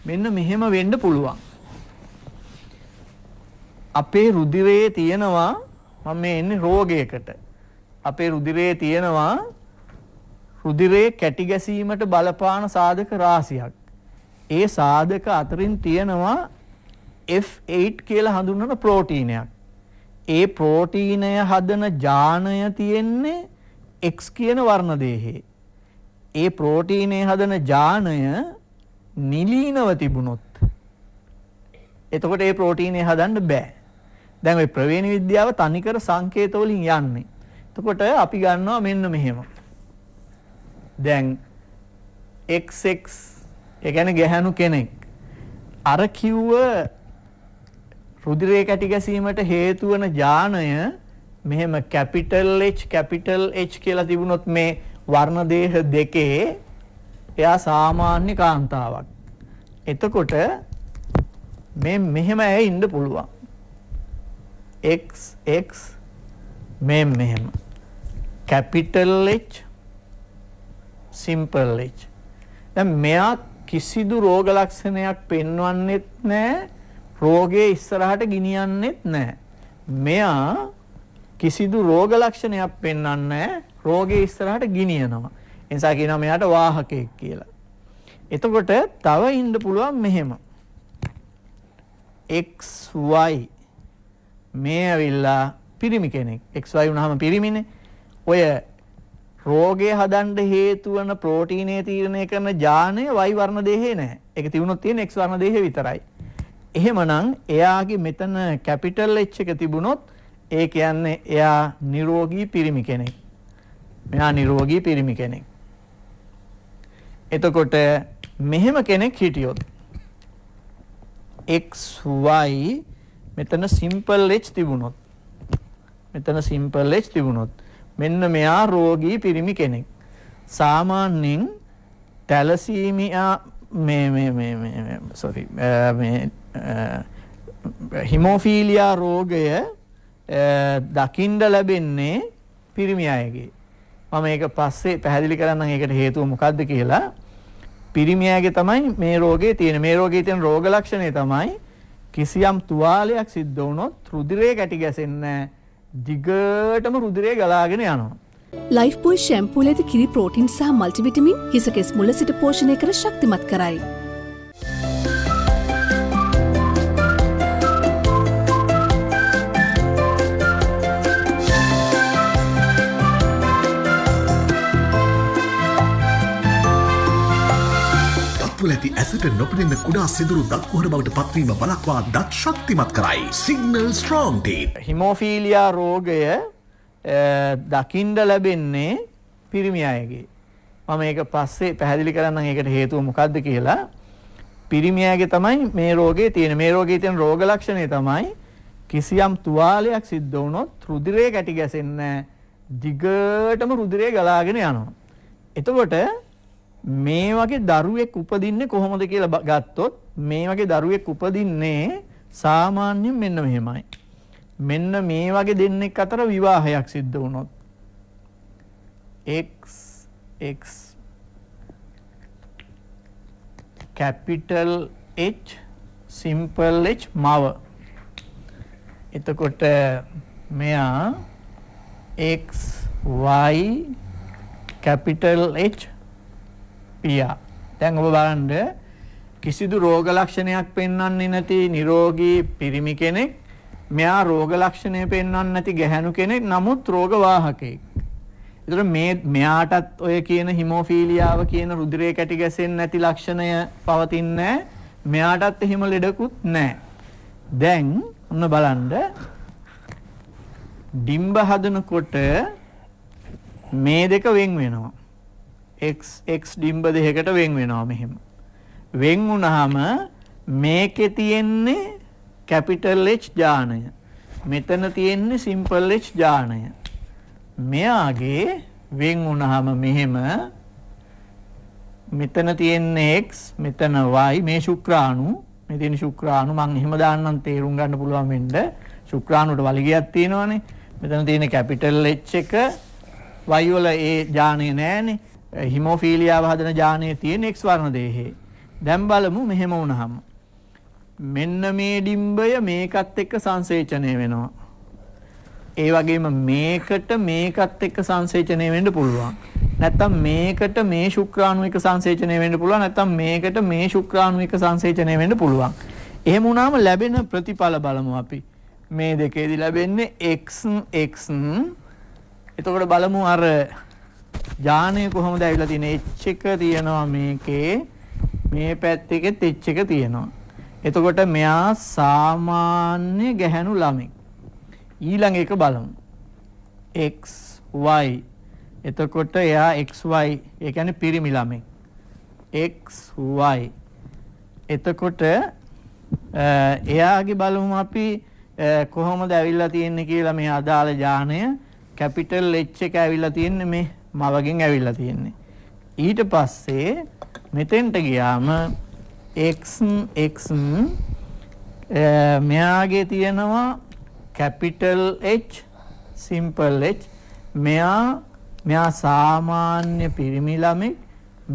මෙන්න මෙහෙම වෙන්න පුළුවන්. අපේ රුධිරයේ තියෙනවා මම මේ එන්නේ රෝගයකට. අපේ රුධිරයේ තියෙනවා රුධිරයේ කැටි ගැසීමට බලපාන සාධක රාශියක්. ඒ සාධක අතරින් තියෙනවා F8 කියලා හඳුන්වන ප්‍රෝටීනයක්. ඒ ප්‍රෝටීනය හදන ජානය තියෙන්නේ X කියන වර්ණ දේහේ. ඒ ප්‍රෝටීනය හදන ජානය නිලීනව තිබුණොත් එතකොට ඒ ප්‍රෝටීනය හදන්න බෑ. දැන් ওই ප්‍රවේණ විද්‍යාව තනිකර සංකේත වලින් යන්නේ. එතකොට අපි ගන්නවා මෙන්න මෙහෙම. දැන් XX ඒ කියන්නේ ගැහැණු කෙනෙක් අර කිව්ව රුධිරයේ කැටි ගැසීමට හේතු වන ජානය මෙහෙම කැපිටල් H කියලා තිබුණොත් මේ වර්ණ දේහ දෙකේ එයා සාමාන්‍ය කාන්තාවක්. එතකොට මේ මෙහෙම ඇය ඉන්න පුළුවන්. XX මෙහෙම කැපිටල් H සිම්පල් H. දැන් මෙයා කිසිදු රෝග ලක්ෂණයක් පෙන්වන්නෙත් නැහැ. රෝගේ ඉස්සරහට ගෙනියන්නෙත් නැහැ. මෙයා කිසිදු රෝග ලක්ෂණයක් පෙන්වන්නේ නැහැ. රෝගේ ඉස්සරහට ගෙනියනවා. ඒ නිසා කියනවා මෙයාට වාහකයෙක් කියලා. එතකොට තව ඉන්න පුළුවන් මෙහෙම. XY මේ ඇවිල්ලා පිරිමි කෙනෙක්. XY වුණාම පිරිමිනේ. ඔය රෝගය හදන්න හේතු වන ප්‍රෝටීනය තීරණය කරන ජානය Y වර්ණ දේහේ නැහැ. ඒක තිබුණොත් තියෙන X වර්ණ දේහේ විතරයි. එහෙමනම් එයාගේ මෙතන කැපිටල් H එක තිබුණොත් ඒ කියන්නේ එයා නිරෝගී පිරිමි කෙනෙක්. මෙයා නිරෝගී පිරිමි කෙනෙක්. එතකොට මෙහෙම කෙනෙක් හිටියොත් XY මෙතන සිම්පල් H තිබුණොත් මෙතන සිම්පල් H තිබුණොත් මෙන්න මෙයා රෝගී පිරිමි කෙනෙක්. සාමාන්‍යයෙන් තැලසීමියා හිමෝෆීලියා රෝගය දකින්න ලැබෙන්නේ පිරිමි අයගේ. මම ඒක පස්සේ පැහැදිලි කරන්නම් ඒකට හේතුව මොකක්ද කියලා. පිරිමි අයගේ තමයි මේ රෝගේ තියෙන. මේ රෝගේ තියෙන රෝග ලක්ෂණය තමයි කිසියම් තුවාලයක් සිද්ධ වුණොත් රුධිරය කැටි ගැසෙන්නේ දිගටම රුධිරය ගලාගෙන යනවා. ලයිෆ් බෝයි ෂැම්පූල ඇති කිරි ප්‍රෝටින් සහ මල්ටිවිටමින් හිසකෙස් මුල සිට පෝෂණය කර ශක්තිමත් කරයි. දත්වල ඇති ඇසට නොපෙනෙන කුඩා සිදුරු දත් කුහර බවට පත්වීම වළක්වා දත් ශක්තිමත් කරයි. Signal strong ටීත්. හිමෝෆීලියා රෝගය දකින්න ලැබෙන්නේ පිරිමි අයගේ. මම ඒක පස්සේ පැහැදිලි කරන්නම් ඒකට හේතුව මොකක්ද කියලා. පිරිමි අයගේ තමයි මේ රෝගේ තියෙන. මේ රෝගේ තියෙන රෝග ලක්ෂණය තමයි කිසියම් තුවාලයක් සිද්ධ වුණොත් රුධිරය කැටි ගැසෙන්නේ දිගටම රුධිරය ගලාගෙන යනවා. එතකොට මේ වගේ දරුවෙක් උපදින්නේ කොහොමද කියලා ගත්තොත් මේ වගේ දරුවෙක් උපදින්නේ සාමාන්‍යයෙන් මෙන්න මෙහෙමයි. මෙන්න මේ වගේ දෙන්නෙක් අතර විවාහයක් සිද්ධ වුණොත් X capital H simple H මව. එතකොට මෙයා XY capital H පියා. දැන් ඔබ බලන්න කිසිදු රෝග ලක්ෂණයක් පෙන්වන්නේ නැති නිරෝගී පිරිමි කෙනෙක් මෙයා රෝග ලක්ෂණය පෙන්වන්නේ නැති ගැහැණු කෙනෙක් නමුත් රෝග වාහකෙක්. ඒතර මෙයාටත් ඔය කියන හිමෝෆීලියාව කියන රුධිරය කැටි ගැසෙන්නේ නැති ලක්ෂණය පවතින්නේ මෙයාටත් එහෙම ලෙඩකුත් නැහැ. දැන් ඔන්න බලන්න ඩිම්බ හදනකොට මේ දෙක වෙන් වෙනවා. X ඩිම්බ දෙකකට වෙන් වෙනවා මෙහෙම. වෙන් වුණාම මේකේ තියෙන්නේ කැපිටල් H ජානය. මෙතන තියෙන්නේ සිම්පල් H ජානය. මෙයාගේ වෙන් වුණාම මෙහෙම මෙතන තියෙන්නේ X මෙතන Y මේ ශුක්‍රාණු මේ තියෙන ශුක්‍රාණු මම එහෙම දාන්නම් තේරුම් ගන්න පුළුවන් වෙන්න. ශුක්‍රාණුවට වලිගයක් තියෙනවානේ. මෙතන තියෙන කැපිටල් H එක Y වල ඒ ජානය නැහැනේ. හිමෝෆීලියාව හදන ජානයේ තියෙන X වර්ණ දේහේ. දැන් බලමු මෙහෙම වුණාම මෙන්න මේ ඩිම්බය මේකත් එක්ක සංසේචනය වෙනවා. ඒ වගේම මේකත් එක්ක සංසේචනය වෙන්න පුළුවන්. නැත්තම් මේකට මේ ශුක්‍රාණු එක සංසේචනය වෙන්න පුළුවන්. නැත්තම් මේකට මේ ශුක්‍රාණු එක සංසේචනය වෙන්න පුළුවන්. එහෙම වුණාම ලැබෙන ප්‍රතිඵල බලමු අපි. මේ දෙකේදී ලැබෙන්නේ X. එතකොට බලමු අර ජානය කොහොමද ඇවිල්ලා තියෙන්නේ? H එක තියෙනවා මේකේ. මේ පැත්තෙකෙත් H එක තියෙනවා. එතකොට මෙයා සාමාන්‍ය ගැහැණු ළමෙක්. ඊළඟ එක බලමු. XY. එතකොට එයා XY ඒ කියන්නේ පිරිමි ළමෙක්. XY. එතකොට එයාගේ බලමු අපි කොහොමද ඇවිල්ලා තියෙන්නේ කියලා මේ අදාළ ජානය කැපිටල් H එක ඇවිල්ලා තියෙන්නේ මේ මවගෙන් ඇවිල්ලා තියෙන්නේ. ඊට පස්සේ මෙතෙන්ට ගියාම X මෙයාගේ තියෙනවා capital H simple H මෙයා සාමාන්‍ය පිරිමි ළමෙක්.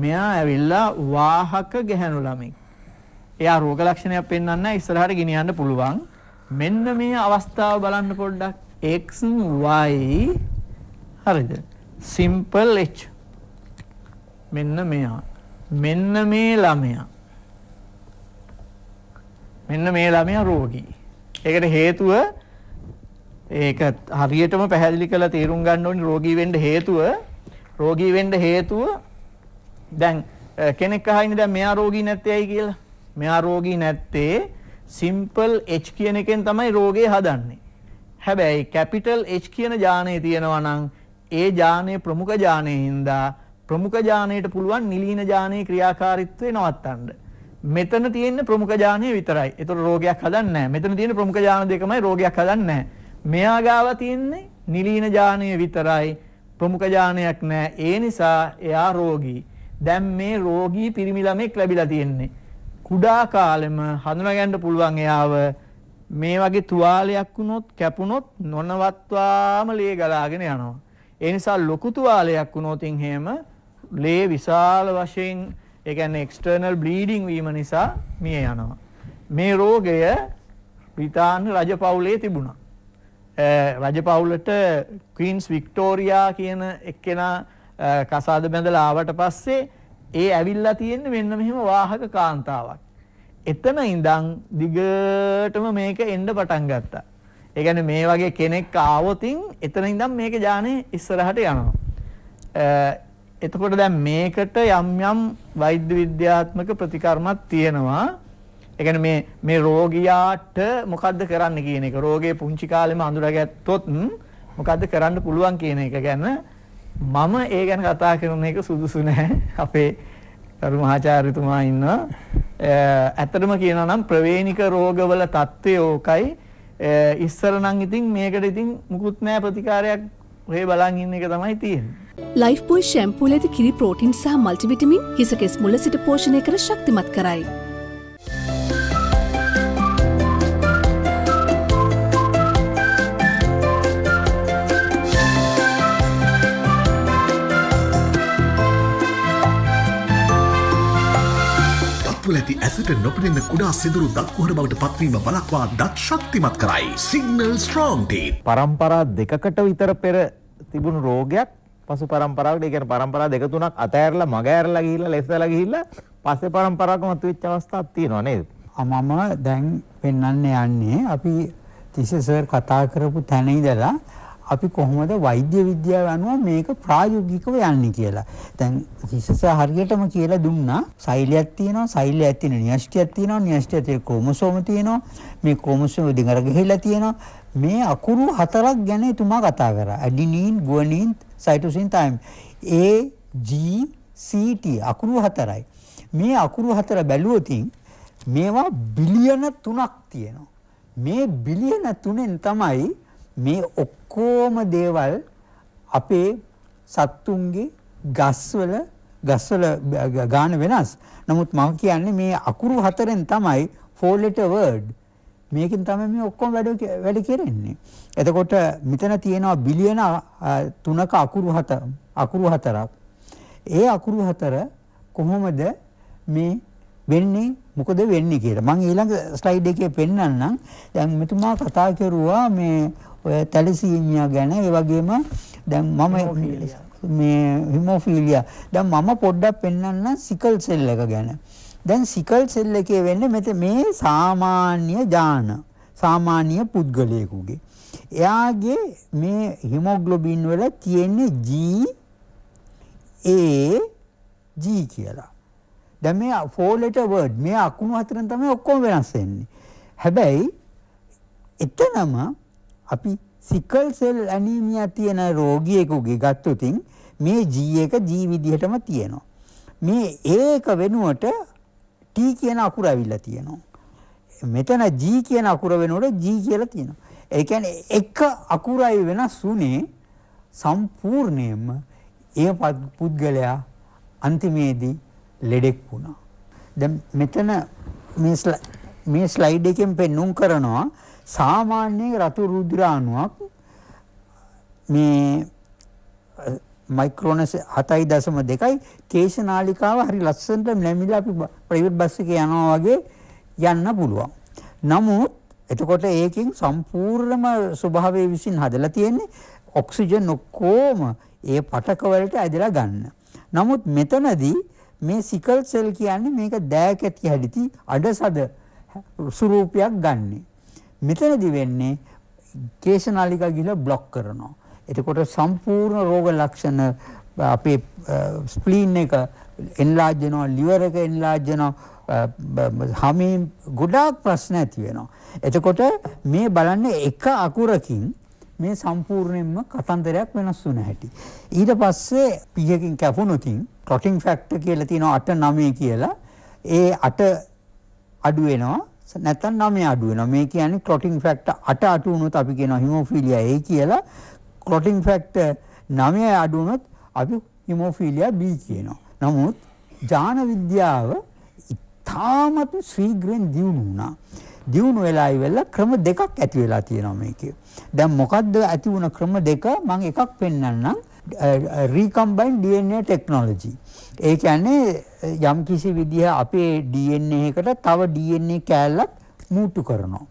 මෙයා ඇවිල්ලා වාහක ගැහැණු ළමෙක්. එයා රෝග ලක්ෂණයක් පෙන්වන්නේ නැහැ. ඉස්සරහට ගෙනියන්න පුළුවන්. මෙන්න මේ අවස්ථාව බලන්න පොඩ්ඩක්. X Y හරිද? simple H මෙන්න මෙයා. මෙන්න මේ ළමයා රෝගී. ඒකට හේතුව ඒක හරියටම පැහැදිලි කරලා තේරුම් ගන්න ඕනේ. රෝගී වෙන්න හේතුව රෝගී වෙන්න හේතුව දැන් කෙනෙක් අහන්නේ දැන් මෙයා රෝගී නැත්තේ ඇයි කියලා. මෙයා රෝගී නැත්තේ සිම්පල් H කියන එකෙන් තමයි රෝගේ හදන්නේ. හැබැයි කැපිටල් H කියන ජානය තියෙනවා නම් ඒ ජානයේ ප්‍රමුඛ ජානයේ හින්දා ප්‍රමුඛ ජානයට පුළුවන් නිලීන ජානයේ ක්‍රියාකාරීත්වය නවත්තන්න. මෙතන තියෙන ප්‍රමුඛ ජානය විතරයි. ඒතර රෝගයක් හදන්නේ නැහැ. මෙතන තියෙන ප්‍රමුඛ ජාන දෙකමයි රෝගයක් හදන්නේ නැහැ. මෙයා ගාව තියෙන්නේ නිලීන ජානය විතරයි. ප්‍රමුඛ ජානයක් නැහැ. ඒ නිසා එයා රෝගී. දැන් මේ රෝගී පිරිමි ළමෙක් ලැබිලා තියෙන්නේ. කුඩා කාලෙම හඳුනා ගන්න පුළුවන් එයාව මේ වගේ තුවාලයක් වුණොත් කැපුණොත් නොනවත්වාම ලේ ගලාගෙන යනවා. ඒ නිසා ලොකු තුවාලයක් වුණොත් එහෙම ලේ විශාල වශයෙන් ඒ කියන්නේ එක්ස්ටර්නල් බ්ලීඩින් වීම නිසා මිය යනවා. මේ රෝගය බ්‍රිතාන්‍ය රජපෞලේ තිබුණා. රජපෞලට ක්වීන්ස් වික්ටෝරියා කියන එක්කෙනා කසාද බැඳලා ආවට පස්සේ ඒ ඇවිල්ලා තියෙන්නේ මෙන්න මෙහෙම වාහක කාන්තාවක්. එතන ඉඳන් දිගටම මේක එන්න පටන් ගත්තා. ඒ කියන්නේ මේ වගේ කෙනෙක් ආවොතින් එතන ඉඳන් මේක ජානේ ඉස්සරහට යනවා. එතකොට දැන් මේකට යම් යම් වෛද්‍ය විද්‍යාත්මක ප්‍රතිකර්මයක් තියෙනවා. ඒ කියන්නේ මේ රෝගියාට මොකද්ද කරන්න කියන එක. රෝගේ පුංචි කාලෙම අඳුරගත්තොත් මොකද්ද කරන්න පුළුවන් කියන එක ගැන මම ඒ ගැන කතා කරන එක සුදුසු නැහැ. අපේ කරු මහාචාර්යතුමා ඉන්නවා. ඇත්තටම කියනවා නම් ප්‍රවේණික රෝගවල තත්ත්වය ඕකයි. ඉස්සර නම් ඉතින් මේකට ඉතින් මුකුත් නැහැ ප්‍රතිකාරයක් ඔය බලන් ඉන්න එක තමයි තියෙන්නේ. ලයිෆ් බොයි ෂැම්පූල ඇති කිරි ප්‍රෝටින් සහ මල්ටිවිටමින් හිසකෙස් මුල සිට පෝෂණය කර ශක්තිමත් කරයි. දත්වල ඇති ඇසට නොපෙනෙන කුඩා සිදුරු දත් කුහර බවට පත්වීම වළක්වා දත් ශක්තිමත් කරයි. Signal strong teeth. පරම්පරා දෙකකට විතර පෙර තිබුණු රෝගයක් පසු පරම්පරාවකට, ඒ කියන්නේ පරම්පරා දෙක තුනක් අතෑරලා මග ඇරලා ගිහිල්ලා ලෙසලා ගිහිල්ලා පස්සේ පරම්පරාවක මතුවෙච්ච අවස්ථාවක් තියෙනවා නේද? මම දැන් පෙන්වන්න යන්නේ අපි තිස්ස සර් කතා කරපු තැන ඉඳලා අපි කොහොමද වෛද්‍ය විද්‍යාව අනුව මේක ප්‍රායෝගිකව යන්නේ කියලා. දැන් තිස්ස සර් හරියටම කියලා දුන්නා සෛලයක් තියෙනවා, සෛලය ඇතුලේ න්‍යෂ්ටියක් තියෙනවා, න්‍යෂ්ටිය ඇතුලේ ක්‍රෝමෝසෝම තියෙනවා, මේ ක්‍රෝමෝසෝම දිගට ගිහිලා තියෙනවා. මේ අකුරු හතරක් ගැන එතුමා කතා කරා. ඇඩිනීන්, ගුවනින්, සයිටෝසින්, thyme. A G C T අකුරු හතරයි. මේ අකුරු හතර බැලුවොත් මේවා බිලියන 3ක් තියෙනවා. මේ බිලියන 3ෙන් තමයි මේ ඔක්කොම දේවල් අපේ සත්තුන්ගේ ගස්වල ගාන වෙනස්. නමුත් මම කියන්නේ මේ අකුරු හතරෙන් තමයි 4 letter word. මේකෙන් තමයි මේ ඔක්කොම වැඩ කෙරෙන්නේ. එතකොට මෙතන තියෙනවා බිලියන 3ක අකුරු හතරක්. ඒ අකුරු හතර කොහොමද මේ වෙන්නේ, මොකද වෙන්නේ කියලා මම ඊළඟ ස්ලයිඩ් එකේ පෙන්නන්නම්. දැන් මෙතුමා කතා කරුවා මේ ඔය තැලිසීමියා ගැන, ඒ වගේම දැන් මම මේ හිමෝෆීලියා. දැන් මම පොඩ්ඩක් පෙන්නන්න සිකල් සෙල් එක ගැන. දැන් සිකල් සෙල් එකේ වෙන්නේ මේ සාමාන්‍ය ජාන, සාමාන්‍ය පුද්ගලයෙකුගේ. එයාගේ මේ හිමොග්ලොබින් වල තියෙන්නේ G A G කියලා. දැන් මේ 4 letter word මේ අකුණු හතරෙන් තමයි ඔක්කොම වෙනස් වෙන්නේ. හැබැයි එතනම අපි සිකල් සෙල් ඇනීමියා තියෙන රෝගියෙකුගේ ගත්තොත් මේ G එක G විදිහටම තියෙනවා. මේ ඒක වෙනුවට T කියන අකුර ඇවිල්ලා තියෙනවා. මෙතන G කියන අකුර වෙනුවට G කියලා තියෙනවා. ඒ කියන්නේ එක අකුරයි වෙනස් වුනේ සම්පූර්ණයෙන්ම ඒ පුද්ගලයා අන්තිමේදී ලෙඩෙක් වුණා. දැන් මෙතන මේ ස්ලයිඩ් එකෙන් පෙන්눔 කරනවා සාමාන්‍ය රතු රුධිරාණුවක් මේ මයික්‍රෝනස් 7.2යි කේශ නාලිකාව හරි ලස්සනට නැමිලා අපි ප්‍රයිවට් බස් එකේ යනවා වගේ යන්න පුළුවන්. නමුත් එතකොට ඒකෙන් සම්පූර්ණම ස්වභාවය විසින් හදලා තියෙන්නේ ඔක්සිජන් ඔක්කොම ඒ පටක වලට ඇදලා ගන්න. නමුත් මෙතනදී මේ සිකල් සෙල් කියන්නේ මේක දෑකැති හැදිති අඩසද ස්වරූපයක් ගන්නෙ. මෙතනදී වෙන්නේ කේශ නාලිකා ගිහලා બ્લોක් කරනවා. එතකොට සම්පූර්ණ රෝග ලක්ෂණ අපේ ස්ප්ලීන් එක එන්ලාර්ජ් වෙනවා, liver එක එන්ලාර්ජ් වෙනවා, හැමෙන් ගොඩාක් ප්‍රශ්න ඇති වෙනවා. එතකොට මේ බලන්න එක අකුරකින් මේ සම්පූර්ණයෙන්ම කතන්දරයක් වෙනස් වුණ හැටි. ඊට පස්සේ p එකකින් කැපුණොතින් clotting factor කියලා තියෙනවා 8 9 කියලා. ඒ 8 අඩු වෙනවා නැත්නම් 9 අඩු වෙනවා. මේ කියන්නේ clotting factor 8 අඩු වුණොත් අපි කියනවා hemophilia A කියලා. clotting factor 9 අඩු වුණොත් අපි hemophilia B කියනවා. නමුත් ජාන විද්‍යාව ඉතාමත් ශීඝ්‍රයෙන් දියුණු වුණා. දියුණු වෙලා ඉවරලා ක්‍රම දෙකක් ඇති වෙලා තියෙනවා මේකේ. දැන් මොකද්ද ඇති වුණ ක්‍රම දෙක? මම එකක් පෙන්නන්නම්. recombined DNA technology. ඒ කියන්නේ යම් කිසි විදිහ අපේ DNA එකට තව DNA කෑල්ලක් මූටු කරනවා.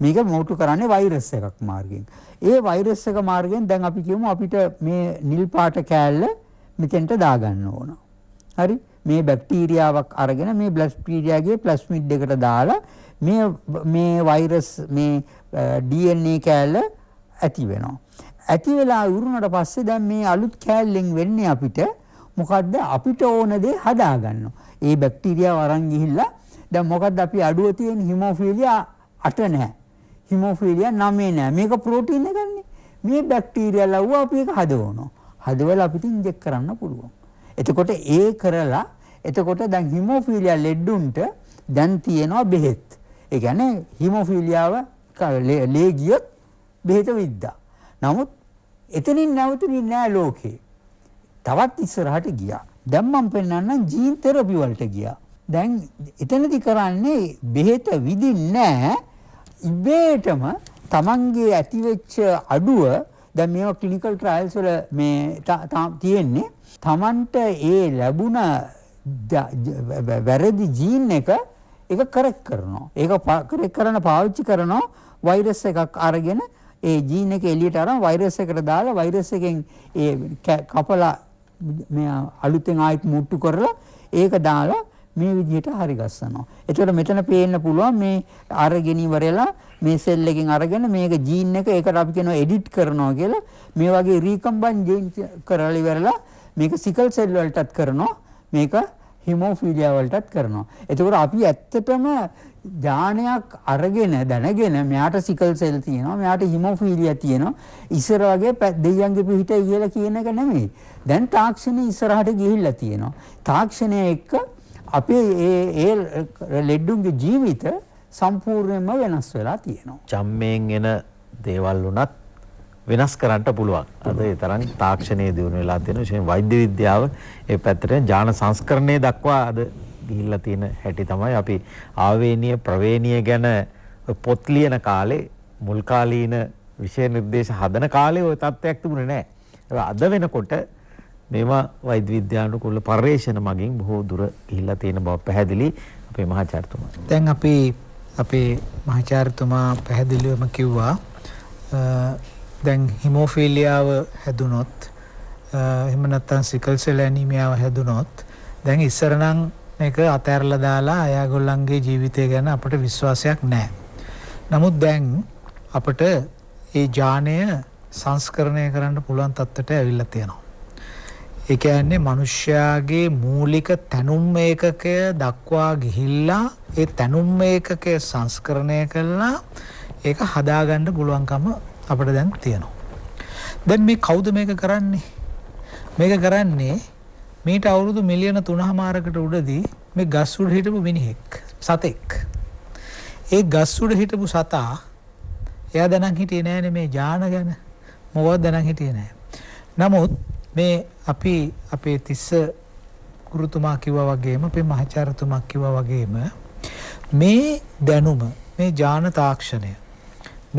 මේක මූටු කරන්නේ වෛරස් එකක් මාර්ගයෙන්. ඒ වෛරස් එක මාර්ගයෙන් දැන් අපි කියමු අපිට මේ නිල් පාට කෑල්ල මෙතෙන්ට දාගන්න ඕන. හරි? මේ බැක්ටීරියාවක් අරගෙන මේ බැක්ටීරියාගේ ප්ලාස්මිඩ් එකට දාලා මේ වෛරස් මේ DNA කෑල්ල ඇති වෙනවා. ඇති වෙලා ඉවරුනට පස්සේ දැන් මේ අලුත් කෑල්ලෙන් වෙන්නේ අපිට මොකද්ද? අපිට ඕන දේ හදා ගන්නවා. ඒ බැක්ටීරියාව අරන් ගිහිල්ලා දැන් මොකද්ද අපි අඩුව තියෙන හිමෝෆීලියා 8 නැහැ. හිමෝෆීලියා 9 නැහැ. මේක ප්‍රෝටීන් එකන්නේ. මේ බැක්ටීරියා ලව්ව අපි ඒක හදවනවා. හදවලා අපිට ඉන්ජෙක්ට් කරන්න පුළුවන්. එතකොට ඒ කරලා එතකොට දැන් හිමෝෆීලියා ලෙඩුන්ට දැන් තියෙනවා බෙහෙත්. ඒ කියන්නේ හිමෝෆීලියාව ලේ ගියොත් බෙහෙත විද්දා. නමුත් එතනින් නැවතුනේ නෑ ලෝකේ. තවත් ඉස්සරහට ගියා. දැන් මම පෙන්නන්නම් ජීන් තෙරපි වලට ගියා. දැන් එතනදි කරන්නේ බෙහෙත විදින්නේ නෑ. ඉබේටම තමන්ගේ ඇතිවෙච්ච අඩුව දැන් මේවා ක්ලිනිකල් ට්‍රයල්ස් වල මේ තියෙන්නේ. තමන්ට ඒ ලැබුණ වැරදි ජීන් එක කරෙක්ට් කරනවා. ඒක කරෙක්ට් කරන පාවිච්චි කරනවා වෛරස් එකක් අරගෙන ඒ ජීන් එක එළියට අරන් වෛරස් එකට දාලා වෛරස් එකෙන් ඒ කපලා මේ අලුතෙන් ආයෙත් මුට්ටු කරලා ඒක දාලා මේ විදිහට හරි ගස්සනවා. එතකොට මෙතන පේන්න පුළුවන් මේ අරගෙන ඉවරලා මේ සෙල් එකෙන් අරගෙන මේක ජීන් එක ඒකට අපි කියනවා එඩිට් කරනවා කියලා. මේ වගේ රීකම්බයින් ජීන් කරලා ඉවරලා මේක සිකල් සෙල් වලටත් කරනවා. මේක හිමෝෆීලියා වලටත් කරනවා. එතකොට අපි ඇත්තටම ඥානයක් අරගෙන දැනගෙන මෙයාට සිකල් සෙල් තියෙනවා, මෙයාට හිමෝෆීලියා තියෙනවා. ඉස්සර වගේ දෙයියන්ගේ පිහිටයි කියලා කියන එක නෙමෙයි. දැන් තාක්ෂණය ඉස්සරහට ගිහිල්ලා තියෙනවා. තාක්ෂණය එක්ක අපේ ඒ ලෙඩුන්ගේ ජීවිත සම්පූර්ණයෙන්ම වෙනස් වෙලා තියෙනවා. ජම්මෙන් එන දේවල් වුණත් වෙනස් කරන්න පුළුවන්. අද ඒ තරම් තාක්ෂණයේ දියුණු වෙලා තියෙන විශේෂයෙන් වෛද්‍ය විද්‍යාව ඒ පැත්තට ඥාන සංස්කරණය දක්වා අද ගිහිල්ලා තියෙන හැටි තමයි අපි ආවේනීය ප්‍රවේණීය ගැන පොත් ලියන කාලේ මුල් කාලීන විෂය නිර්දේශ හදන කාලේ ওই තත්ත්වයක් තිබුණේ නැහැ. අද වෙනකොට මේවා වෛද්‍ය විද්‍යානුකූල පර්යේෂණ මගින් බොහෝ දුර ගිහිල්ලා තියෙන බව පැහැදිලි අපේ මහාචාර්යතුමා. දැන් අපි අපේ මහාචාර්යතුමා පැහැදිලිවම කිව්වා දැන් හිමෝෆීලියාව හැදුනොත් එහෙම නැත්නම් සිකල් සෙල් ඇනීමියාව හැදුනොත් දැන් ඉස්සර නම් මේක අතහැරලා දාලා අයගොල්ලන්ගේ ජීවිතය ගැන අපට විශ්වාසයක් නැහැ. නමුත් දැන් අපට ඒ ඥානය සංස්කරණය කරන්න පුළුවන් තත්ත්වයට ඇවිල්ලා තියෙනවා. ඒ කියන්නේ මිනිස්යාගේ මූලික තැනුම් ඒකකය දක්වා ගිහිල්ලා ඒ තැනුම් ඒකකය සංස්කරණය කළා ඒක හදාගන්න පුළුවන්කම අපිට දැන් තියෙනවා. දැන් මේ කවුද මේක කරන්නේ? මේක කරන්නේ මීට අවුරුදු මිලියන 3.5කට උඩදී මේ ගස් උඩ හිටපු මිනිහෙක් සතෙක්. ඒ ගස් උඩ හිටපු සතා එයා දැනන් හිටියේ නෑනේ මේ ඥාන ගැන. මොකවත් දැනන් හිටියේ නෑ. නමුත් මේ අපි අපේ තිස්ස ගුරුතුමා කිව්වා වගේම අපේ මහාචාර්යතුමා කිව්වා වගේම මේ දැනුම මේ ඥාන තාක්ෂණය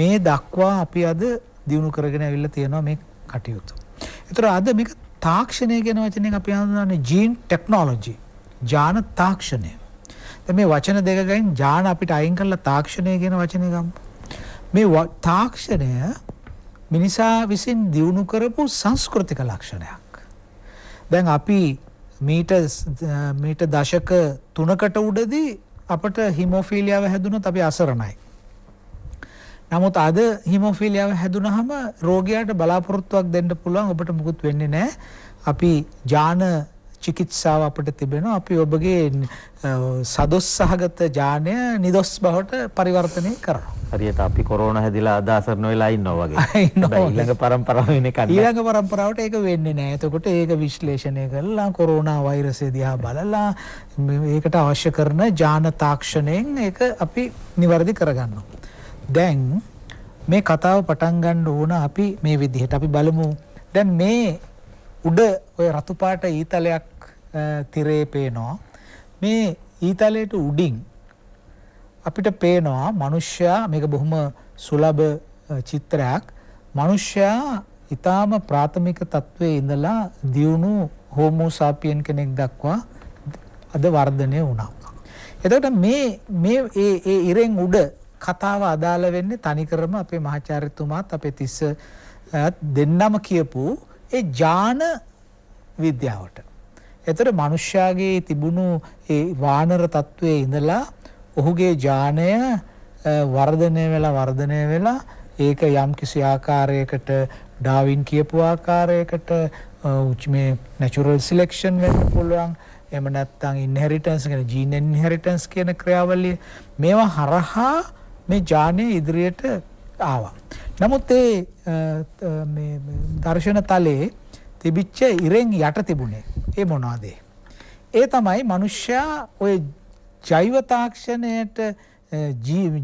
මේ දක්වා අපි අද දිනු කරගෙන ඇවිල්ලා තියෙනවා මේ කටයුතු. ඒතර අද මේක තාක්ෂණය කියන වචනයෙන් අපි හඳුන්වන්නේ ජීන් ටෙක්නොලොජි ඥාන තාක්ෂණය. දැන් මේ වචන දෙකකින් ඥාන අපිට අයින් කරලා තාක්ෂණය කියන වචනේ ගමු. මේ තාක්ෂණය මිනිසා විසින් දිනු කරපු සංස්කෘතික ලක්ෂණයක්. දැන් අපි මීට දශක 3කට උඩදී අපට හිමෝෆීලියාව හැදුනොත් අපි අසරණයි. නමුත් අද හිමෝෆීලියාව හැදුනහම රෝගියාට බලාපොරොත්තුවක් දෙන්න පුළුවන් ඔබට මුකුත් වෙන්නේ නැහැ. අපි ජාන චිකිත්සාව අපිට තිබෙනවා. අපි ඔබගේ සදොස් සහගත ජානය නිදොස් බවට පරිවර්තනය කරනවා. හරියට අපි කොරෝනා හැදිලා අදාසරන වෙලා ඉන්නවා වගේ. ඊළඟ පරම්පරාව වෙන එක නෑ. ඊළඟ පරම්පරාවට ඒක වෙන්නේ නැහැ. එතකොට ඒක විශ්ලේෂණය කරලා කොරෝනා වෛරසය දිහා බලලා ඒකට අවශ්‍ය කරන ජාන තාක්ෂණයෙන් ඒක අපි නිවැරදි කරගන්නවා. දැන් මේ කතාව පටන් ගන්න ඕන අපි මේ විදිහට අපි බලමු. දැන් මේ උඩ ඔය රතු පාට ඊතලයක් තිරේ පේනවා. මේ ඊතලයට උඩින් අපිට පේනවා මනුෂ්‍යයා මේක බොහොම සුලභ චිත්‍රයක්. මනුෂ්‍යයා ඊටාම ප්‍රාථමික තත්වයේ ඉඳලා දියුණු හෝමෝ සාපියන් කෙනෙක් දක්වා අද වර්ධනය වුණා. එතකොට මේ ඒ ඉරෙන් උඩ කතාව අදාළ වෙන්නේ තනිකරම අපේ මහාචාර්යතුමාත් අපේ තිස්ස දෙන්නම කියපු ඒ ජාන විද්‍යාවට. එතකොට මනුෂ්‍යයාගේ තිබුණු ඒ වානර තත්වයේ ඉඳලා ඔහුගේ ජානය වර්ධනය වෙලා ඒක යම්කිසි ආකාරයකට ඩාවින් කියපු ආකාරයකට මේ නැචරල් සිලෙක්ෂන් වෙන්න පුළුවන්. එහෙම නැත්නම් ඉන්හෙරිටන්ස් කියන ජීන් ඉන්හෙරිටන්ස් කියන ක්‍රියාවලිය මේවා හරහා මේ ජානය ඉදිරියට ආවා. නමුත් මේ දර්ශන තලයේ තිබිච්ච ඉරෙන් යට තිබුණේ ඒ මොනවාද? ඒ තමයි මනුෂ්‍යයා ඔය ජෛව තාක්ෂණයට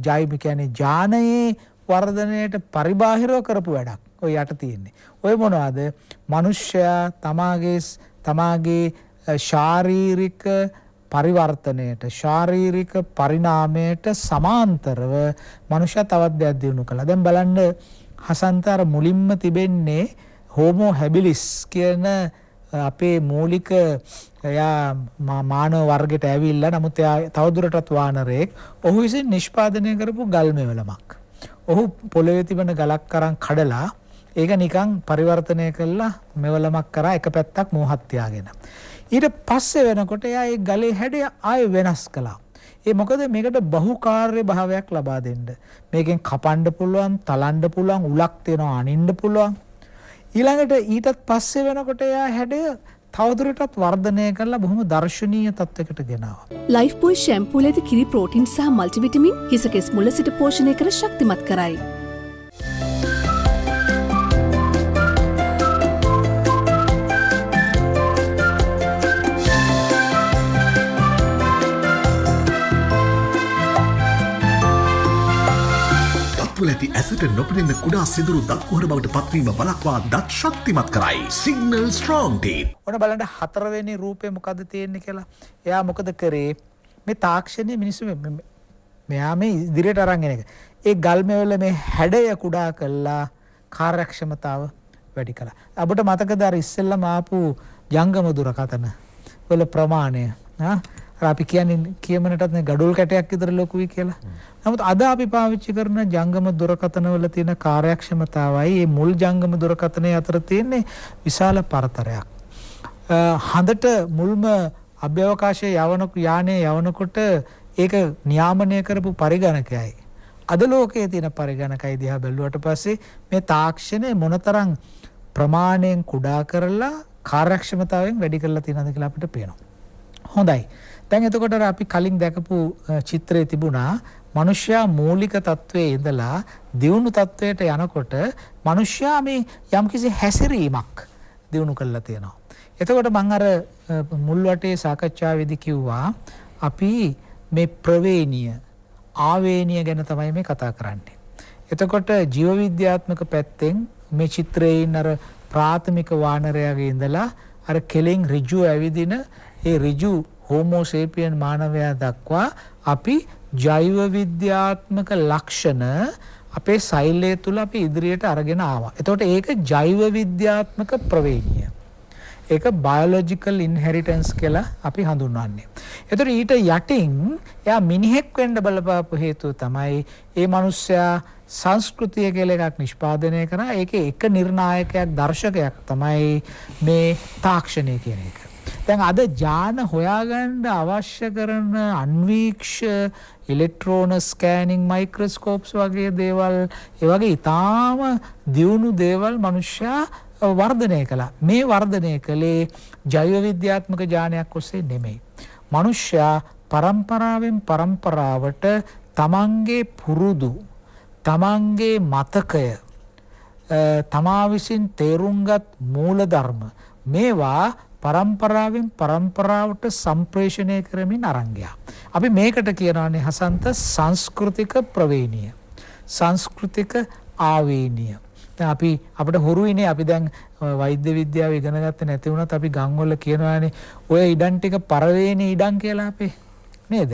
ජෛව කියන්නේ ජානයේ වර්ධනයට පරිබාහිරව කරපු වැඩක් ඔය යට තියෙන්නේ. ඔය මොනවාද? මනුෂ්‍යයා තමාගේ ශාරීරික පරිවර්තනයට ශාරීරික පරිණාමයට සමාන්තරව මනුෂ්‍යයා තවත් දෙයක් දිනු කළා. දැන් බලන්න හසන්තර මුලින්ම තිබෙන්නේ හෝමෝ හැබිලිස් කියන අපේ මූලික එයා මානව වර්ගයට ඇවිල්ලා නමුත් එයා තවදුරටත් වානරයෙක්. ඔහු විසින් නිෂ්පාදනය කරපු ගල් මෙවලමක්. ඔහු පොළවේ තිබෙන ගලක් අරන් කඩලා ඒක නිකන් පරිවර්තනය කළා මෙවලමක් කරා එක පැත්තක් මෝහත් තියාගෙන. ඊට පස්සේ වෙනකොට එයා ඒ ගලේ හැඩය ආයෙ වෙනස් කළා. ඒ මොකද මේකට බහුකාර්ය භාවයක් ලබා දෙන්න. මේකෙන් කපන්න පුළුවන්, තලන්න පුළුවන්, උලක් තියෙනවා අනින්න පුළුවන්. ඊළඟට ඊටත් පස්සේ වෙනකොට එයා හැඩය තවදුරටත් වර්ධනය කරලා බොහොම දර්ශනීය තත්යකට ගෙනාවා. ලයිෆ් බොයි ෂැම්පූල ඇති කිරි ප්‍රෝටීන් සහ මල්ටිවිටමින් හිසකෙස් මුල සිට පෝෂණය කර ශක්තිමත් කරයි. තුළ ඇති ඇසට නොපෙනෙන කුඩා සිදුරු දත් කුහර බවට පත්වීම වළක්වා දත් ශක්තිමත් කරයි. Signal strong teeth. ඔන්න බලන්න හතරවෙනි රූපේ මොකද්ද තියෙන්නේ කියලා. එයා මොකද කරේ? මේ තාක්ෂණයේ මිනිස්සු මෙයා මේ ඉදිරියට අරන් එන එක. ඒ ගල් මෙවල මේ හැඩය කුඩා කළා කාර්යක්ෂමතාව වැඩි කළා. අපිට මතකද අර ඉස්සෙල්ලාම ආපු ජංගම දුරකථන වල ප්‍රමාණය අපි කියන්නේ කියමනටත් නේ ගඩොල් කැටයක් විතර ලොකුයි කියලා. නමුත් අද අපි පාවිච්චි කරන ජංගම දුරකථන වල තියෙන කාර්යක්ෂමතාවයි මේ මුල් ජංගම දුරකථනයේ අතර තියෙන්නේ විශාල පරතරයක්. හඳට මුල්ම අභ්‍යවකාශයේ යානයේ යවනකොට ඒක නියාමනය කරපු පරිගණකයයි අද ලෝකයේ තියෙන පරිගණකයි දිහා බැලුවට පස්සේ මේ තාක්ෂණය මොනතරම් ප්‍රමාණයෙන් කුඩා කරලා කාර්යක්ෂමතාවයෙන් වැඩි කරලා තියෙනවද කියලා අපිට පේනවා. හොඳයි. දැන් එතකොට අපි කලින් දැකපු චිත්‍රයේ තිබුණා මනුෂ්‍යයා මූලික තත්වයේ ඉඳලා දියුණු තත්වයට යනකොට මනුෂ්‍යයා මේ යම්කිසි හැසිරීමක් දියුණු කරලා තියෙනවා. එතකොට මම අර මුල් වටේ සාකච්ඡාවේදී කිව්වා අපි මේ ප්‍රවේණීය ආවේනීය ගැන තමයි මේ කතා කරන්නේ. එතකොට ජීව විද්‍යාත්මක පැත්තෙන් මේ චිත්‍රයේ ඉන්න අර ප්‍රාථමික වානරයාගේ ඉඳලා අර කෙලින් ඍජු ඇවිදින ඒ ඍජු හෝමෝ සේපියන් මානවයා දක්වා අපි ජෛව විද්‍යාත්මක ලක්ෂණ අපේ සෛලය තුල අපි ඉදිරියට අරගෙන ආවා. එතකොට ඒක ජෛව විද්‍යාත්මක ප්‍රවේණිය. ඒක බයොලොජිකල් ඉන්හෙරිටන්ස් කියලා අපි හඳුන්වන්නේ. එතකොට ඊට යටින් එයා මිනිහෙක් වෙන්න බලපාපු හේතුව තමයි ඒ මිනිස්සයා සංස්කෘතිය කියලා එකක් නිෂ්පාදනය කරා. ඒකේ එක නිර්ණායකයක් දර්ශකයක් තමයි මේ තාක්ෂණය කියන එක. දැන් අද ජාන හොයාගන්න අවශ්‍ය කරන අන්වීක්ෂ ඉලෙක්ට්‍රෝන ස්කෑනින් මයික්‍රොස්කෝප්ස් වගේ දේවල් ඒ වගේ ඊටාම දියුණු දේවල් මිනිස්සයා වර්ධනය කළා. මේ වර්ධනය කළේ ජෛව විද්‍යාත්මක ඥානයක් ඔස්සේ නෙමෙයි. මිනිස්සයා පරම්පරාවෙන් පරම්පරාවට තමන්ගේ පුරුදු, තමන්ගේ මතකය, තමා විසින් තේරුම්ගත් මූලධර්ම මේවා පරම්පරාවෙන් පරම්පරාවට සම්ප්‍රේෂණය කරමින් අරන් ගියා. අපි මේකට කියනවානේ හසන්ත සංස්කෘතික ප්‍රවේණිය, සංස්කෘතික ආවේනිය. දැන් අපිට හුරුයිනේ අපි දැන් වෛද්‍ය විද්‍යාව ඉගෙන ගත්තේ නැති වුණත් අපි ගම්වල කියනවානේ ඔය ඉඩම් ටික පරවේණි ඉඩම් කියලා අපේ නේද?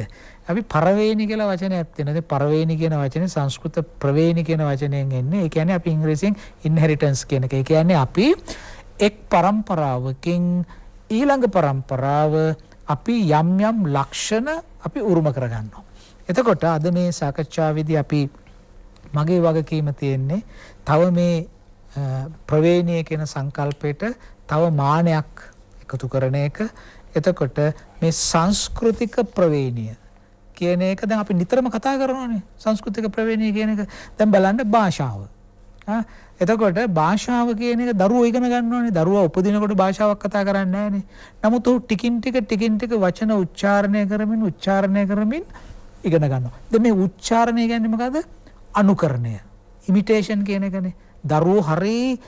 අපි පරවේණි කියලා වචනයක් තියෙනවා. ඒ පරවේණි කියන වචනේ සංස්කෘත ප්‍රවේණි කියන වචනයෙන් එන්නේ. ඒ කියන්නේ අපි ඉංග්‍රීසියෙන් ඉන්හෙරිටන්ස් කියන එක. ඒ කියන්නේ අපි එක් පරම්පරාවකින් ඊළඟ පරම්පරාව අපි යම් යම් ලක්ෂණ අපි උරුම කරගන්නවා. එතකොට අද මේ සාකච්ඡාවේදී අපි මගේ වගකීම තියෙන්නේ තව මේ ප්‍රවේණිය කියන සංකල්පයට තව මානයක් එකතු කරන එක. එතකොට මේ සංස්කෘතික ප්‍රවේණිය කියන එක දැන් අපි නිතරම කතා කරනවානේ. සංස්කෘතික ප්‍රවේණිය කියන එක දැන් බලන්න භාෂාව. එතකොට භාෂාව කියන එක දරුවෝ ඉගෙන ගන්නවානේ. දරුවා උපදිනකොට භාෂාවක් කතා කරන්නේ නැහැනේ. නමුත් ਉਹ ටිකින් ටික වචන උච්චාරණය කරමින් ඉගෙන ගන්නවා. දැන් මේ උච්චාරණය කියන්නේ මොකද්ද? අනුකරණය. ඉමිටේෂන් කියන එකනේ. දරුවෝ හරි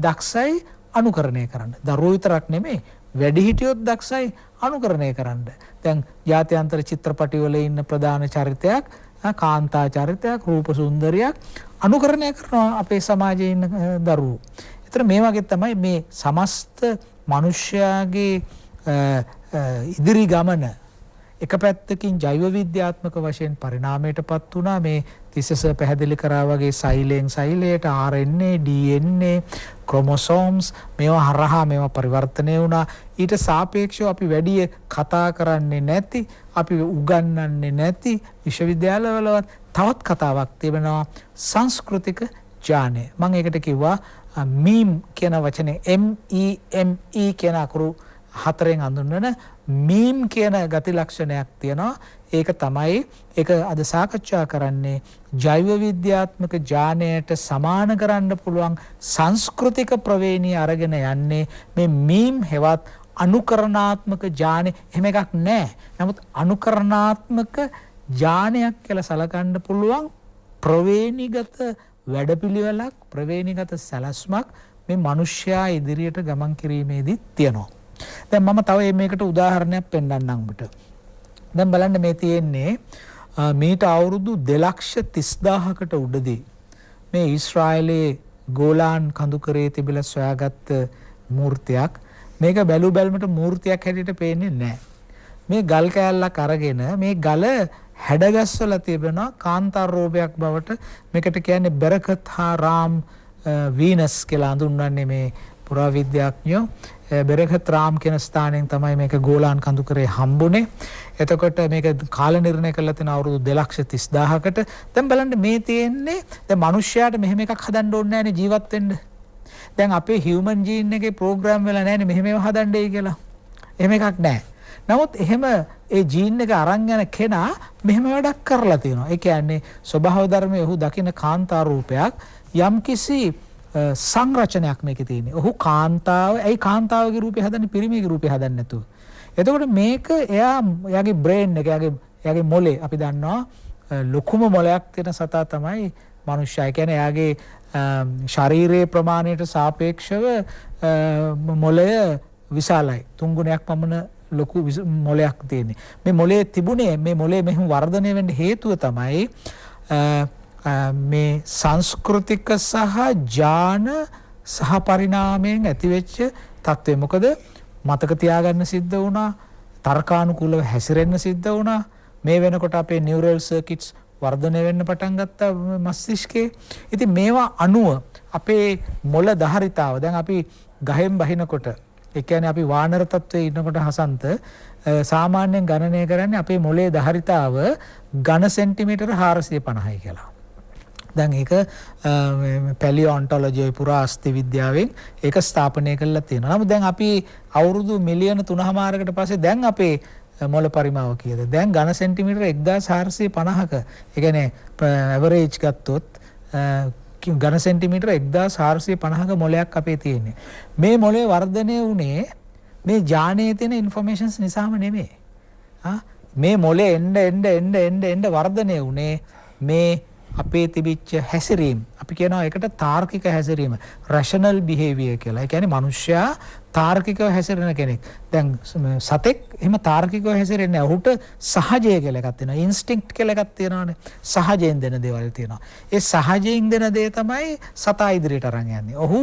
දක්ෂයි අනුකරණය කරන්න. දරුවෝ විතරක් නෙමෙයි වැඩිහිටියොත් දක්ෂයි අනුකරණය කරන්න. දැන් ජාත්‍යන්තර චිත්‍රපටිවල ඉන්න ප්‍රධාන චරිතයක්, කාන්තා චරිතයක්, රූප සුන්දරියක් අනුකරණය කරනවා අපේ සමාජයේ ඉන්න දරුවෝ. ඒතර මේ වගේ තමයි මේ සමස්ත මිනිස්යාගේ ඉදිරි ගමන එක පැත්තකින් ජෛව විද්‍යාත්මක වශයෙන් පරිණාමයටපත් වුණා. මේ තිසස පැහැදිලි කරා වගේ සෛලයෙන් සෛලයට RNA, DNA, chromosomes මේවා හරහා මේවා පරිවර්තනය වුණා. ඊට සාපේක්ෂව අපි වැඩි කතා කරන්නේ නැති, අපි උගන්වන්නේ නැති විශ්වවිද්‍යාලවලවත් තවත් කතාවක් තිබෙනවා සංස්කෘතික ඥානය. මම ඒකට කිව්වා මීම් කියන වචනේ MEME කියන අකුරු හතරෙන් හඳුන්වන මීම් කියන ගති ලක්ෂණයක් තියෙනවා. ඒක තමයි ඒක අද සාකච්ඡා කරන්නේ ජෛව විද්‍යාත්මක ඥානයට සමාන කරන්න පුළුවන් සංස්කෘතික ප්‍රවේණිය අරගෙන යන්නේ මේ මීම් හෙවත් අනුකරණාත්මක ඥානෙ. එහෙම එකක් නැහැ. නමුත් අනුකරණාත්මක ඥානයක් කියලා සලකන්න පුළුවන් ප්‍රවේණිගත වැඩපිළිවෙලක්, ප්‍රවේණිගත සැලැස්මක් මේ මිනිස්යා ඉදිරියට ගමන් කිරීමේදී තියෙනවා. දැන් මම තව මේකට උදාහරණයක් පෙන්නන්නම් ඔබට. දැන් බලන්න මේ තියෙන්නේ මීට අවුරුදු 2,30,000කට උඩදී මේ ඊශ්‍රායලයේ ගෝලාන් කඳුකරේ තිබිලා සොයාගත්ත මූර්තියක්. මේක බැලු බැලමට මූර්තියක් හැටියට පේන්නේ නැහැ. මේ ගල් කෑල්ලක් අරගෙන මේ ගල හැඩගස්වලා තිබෙනවා කාන්තාර රූපයක් බවට. මේකට කියන්නේ බරකත් හා රාම් වීනස් කියලා හඳුන්වන්නේ මේ පුරාවිද්‍යාඥයෝ. බෙරගත් රාම් කියන ස්ථානයෙන් තමයි මේක ගෝලාන් කඳුකරේ හම්බුනේ. එතකොට මේක කාල නිර්ණය කරලා තියෙන අවුරුදු 2,30,000කට. දැන් බලන්න මේ තියෙන්නේ දැන් මිනිස්යාට මෙහෙම එකක් හදන්න ඕනේ නැහැනේ ජීවත් වෙන්න. දැන් අපේ හියුමන් ජීන් එකේ ප්‍රෝග්‍රෑම් වෙලා නැහැනේ මෙහෙම ඒවා හදන්නයි කියලා. එහෙම එකක් නැහැ. නමුත් එහෙම ඒ ජීන් එක අරන් යන කෙනා මෙහෙම වැඩක් කරලා තියෙනවා. ඒ කියන්නේ ස්වභාව ධර්මයේ ඔහු දකින කාන්තා රූපයක් යම්කිසි සංරචනයක් මේකේ තියෙන්නේ. ඔහු කාන්තාව, ඇයි කාන්තාවගේ රූපය හදන්නේ පිරිමිගේ රූපය හදන්නේ නැතුව? එතකොට මේක එයාගේ බ්‍රේන් එක, එයාගේ මොලේ අපි දන්නවා ලොකුම මොලයක් තියෙන සතා තමයි මනුෂ්‍යයා. ඒ කියන්නේ එයාගේ ශරීරයේ ප්‍රමාණයට සාපේක්ෂව මොලය විශාලයි. 3 ගුණයක් පමණ ලොකු මොලයක් තියෙන්නේ. මේ මොලේ තිබුණේ මේ මොලේ මෙහෙම වර්ධනය වෙන්න හේතුව තමයි මේ සංස්කෘතික සහ ඥාන සහ පරිණාමයෙන් ඇතිවෙච්ච තත්ත්වය. මොකද මතක තියාගන්න සිද්ධ වුණා, තර්කානුකූලව හැසිරෙන්න සිද්ධ වුණා. මේ වෙනකොට අපේ නියුරල් සර්කිට්ස් වර්ධනය වෙන්න පටන් ගත්තා මස්තිෂ්කේ. ඉතින් මේවා අනුව අපේ මොළ ධාරිතාව දැන් අපි ගහෙන් බහිනකොට, ඒ කියන්නේ අපි වානර තත්ත්වයේ ඉන්නකොට හසන්ත සාමාන්‍යයෙන් ගණනය කරන්නේ අපේ මොළයේ ධාරිතාව ඝන සෙන්ටිමීටර 450යි කියලා. දැන් ඒක පැලියොන්ටොලොජි පුරා අස්ථි විද්‍යාවෙන් ඒක ස්ථාපනය කරලා තියෙනවා. නමුත් දැන් අපි අවුරුදු මිලියන 3.5කට පස්සේ දැන් අපේ මොළ පරිමාව කීයද? දැන් ඝන සෙන්ටිමීටර 1450ක. ඒ කියන්නේ ඇවරේජ් ගත්තොත් ඝන සෙන්ටිමීටර 1450ක මොලයක් අපේ තියෙන්නේ. මේ මොලේ වර්ධනය වුණේ මේ ඥානයේ තියෙන ඉන්ෆර්මේෂන්ස් නිසාම නෙමෙයි. මේ මොලේ එන්න වර්ධනය වුණේ මේ අපේ තිබිච්ච හැසිරීම. අපි කියනවා ඒකට තාර්කික හැසිරීම, රැෂනල් බිහේවියර් කියලා. ඒ කියන්නේ මිනිස්සයා තාර්කිකව හැසිරෙන කෙනෙක්. දැන් සතෙක් එහෙම තාර්කිකව හැසිරෙන්නේ නැහැ. ඔහුට සහජය කියලා එකක් තියෙනවා. ඉන්ස්ටින්ක්ට් කියලා එකක් තියෙනවානේ. සහජයෙන් දෙන දේවල් තියෙනවා. ඒ සහජයෙන් දෙන දේ තමයි සතා ඉදිරියට අරන් යන්නේ. ඔහු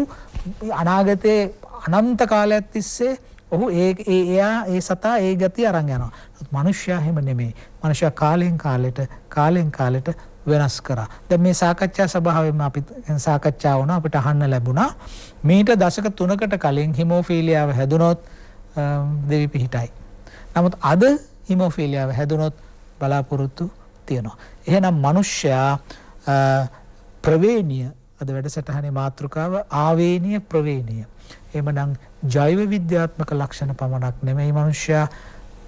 අනාගතයේ අනන්ත කාලයක් තිස්සේ ඔහු ඒ සතා ඒ ගතිය අරන් යනවා. මිනිස්සයා එහෙම නෙමෙයි. මිනිස්සයා කාලෙන් කාලෙට වෙනස් කරා. දැන් මේ සාකච්ඡා සභාවෙම අපි සාකච්ඡා වුණා, අපිට අහන්න ලැබුණා මීට දශක 3කට කලින් හිමෝෆීලියාව හැදුනොත් දෙවි පිහිටයි. නමුත් අද හිමෝෆීලියාව හැදුනොත් බලාපොරොත්තු තියෙනවා. එහෙනම් මිනිස්සයා ප්‍රවේණීය, අද වැඩසටහනේ මාතෘකාව ආවේනීය ප්‍රවේණීය. එහෙමනම් ජෛව විද්‍යාත්මක ලක්ෂණ පමණක් නෙමෙයි මිනිස්සයා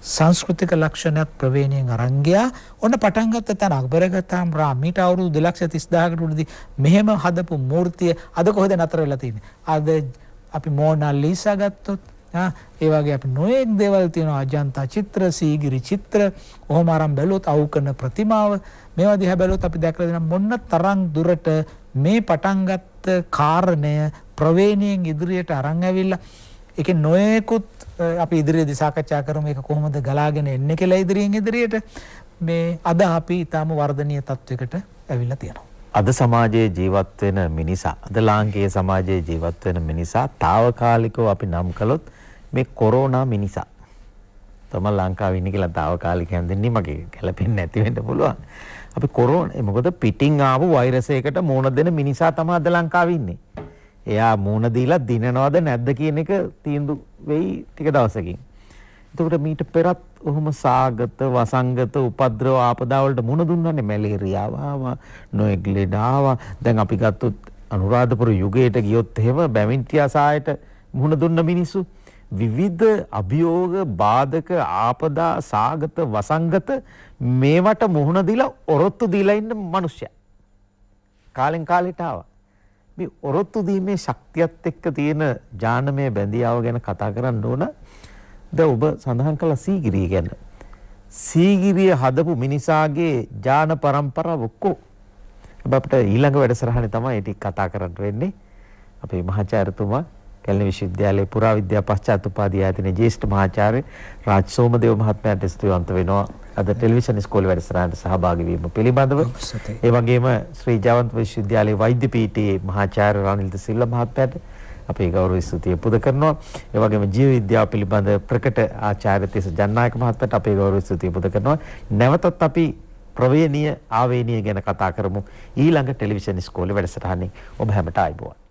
සංස්කෘතික ලක්ෂණයක් ප්‍රවේණියෙන් අරන් ගියා. ඔන්න පටන් ගත්ත තැන බරගත්තාම රාමීට අවුරුදු 2,30,000කට උඩදී මෙහෙම හදපු මූර්තිය අද කොහෙද නතර වෙලා තියෙන්නේ? අද අපි මොනා ලීසා ගත්තොත් ඒ වගේ අපි නොයෙක් දේවල් තියෙනවා. අජන්තා චිත්‍ර, සීගිරි චිත්‍ර, ඔහොම අරන් බැලුවොත් අවුකන ප්‍රතිමාව, මේවා දිහා බැලුවොත් අපි දැකලා දෙනවා මොන්න තරම් දුරට මේ පටන් ගත්ත කාරණය ප්‍රවේණියෙන් ඉදිරියට අරන් ඇවිල්ලා ඒකේ නොයෙකුත් අපි ඉදිරියේදී සාකච්ඡා කරමු මේක කොහොමද ගලාගෙන එන්නේ කියලා ඉදිරියට මේ අද අපි ඊටම වර්ධනීය තත්වයකට ඇවිල්ලා තියෙනවා. අද සමාජයේ ජීවත් වෙන මිනිසා, අද ලාංකේය සමාජයේ ජීවත් වෙන මිනිසා తాවකාලිකව අපි නම් කළොත් මේ කොරෝනා මිනිසා තමයි ලංකාවේ ඉන්නේ කියලා తాවකාලික හැඳින්වීම මගේ ගැලපෙන්නේ නැති වෙන්න පුළුවන්. අපි කොරෝනා මොකද පිටින් ආපු වෛරස් එකකට මුහුණ දෙන මිනිසා තමයි අද ලංකාවේ ඉන්නේ. එයා මුහුණ දීලා දිනනවද නැද්ද කියන එක තීන්දුව වෙයි ටික දවසකින්. එතකොට මීට පෙරත් ඔහොම සාගත, වසංගත, උපද්‍රව ආපදා වලට මුහුණ දුන්නානේ. මැලේරියාව ආවා, නොයෙක් ලෙඩ ආවා. දැන් අපි ගත්තොත් අනුරාධපුර යුගයට ගියොත් එහෙම බැමින්ටියා සායට මුහුණ දුන්න මිනිස්සු විවිධ අභියෝග, බාධක, ආපදා, සාගත, වසංගත මේවට මුහුණ දීලා ඔරොත්තු දීලා ඉන්න මිනිස්සයා කාලෙන් කාලෙට ආවා. මේ ඔරොත්තු දීමේ ශක්තියත් එක්ක තියෙන ඥානමය බැඳියාව ගැන කතා කරන්න ඕන. දැන් ඔබ සඳහන් කළ සීගිරිය ගැන. සීගිරිය හදපු මිනිසාගේ ඥාන පරම්පරාව ඔක්කො අපිට ඊළඟ වැඩසටහනේ තමයි ඒ ටික කතා කරන්න වෙන්නේ. අපේ මහාචාර්යතුමා කැලණි විශ්වවිද්‍යාලයේ පුරාවිද්‍යා පශ්චාත් උපාධි ආයතනයේ ජ්‍යෙෂ්ඨ මහාචාර්ය රාජ් සෝමදේව මහත්මයාට ස්තුතිවන්ත වෙනවා අද ටෙලිවිෂන් ඉස්කෝලේ වැඩසටහනට සහභාගී වීම පිළිබඳව. ඒ වගේම ශ්‍රී ජයවන්ත විශ්වවිද්‍යාලයේ වෛද්‍ය පීඨයේ මහාචාර්ය රනිල් ද සිල්වා මහත්මයාට අපේ ගෞරව ස්තුතිය පුද කරනවා. ඒ වගේම ජීව විද්‍යාව පිළිබඳ ප්‍රකට ආචාර්ය තිස්ස ජනනායක මහත්මයාට අපේ ගෞරව ස්තුතිය පුද කරනවා. නැවතත් අපි ප්‍රවේණීය ආවේනීය ගැන කතා කරමු ඊළඟ ටෙලිවිෂන් ඉස්කෝලේ වැඩසටහනින්. ඔබ හැමට ආයුබෝවන්.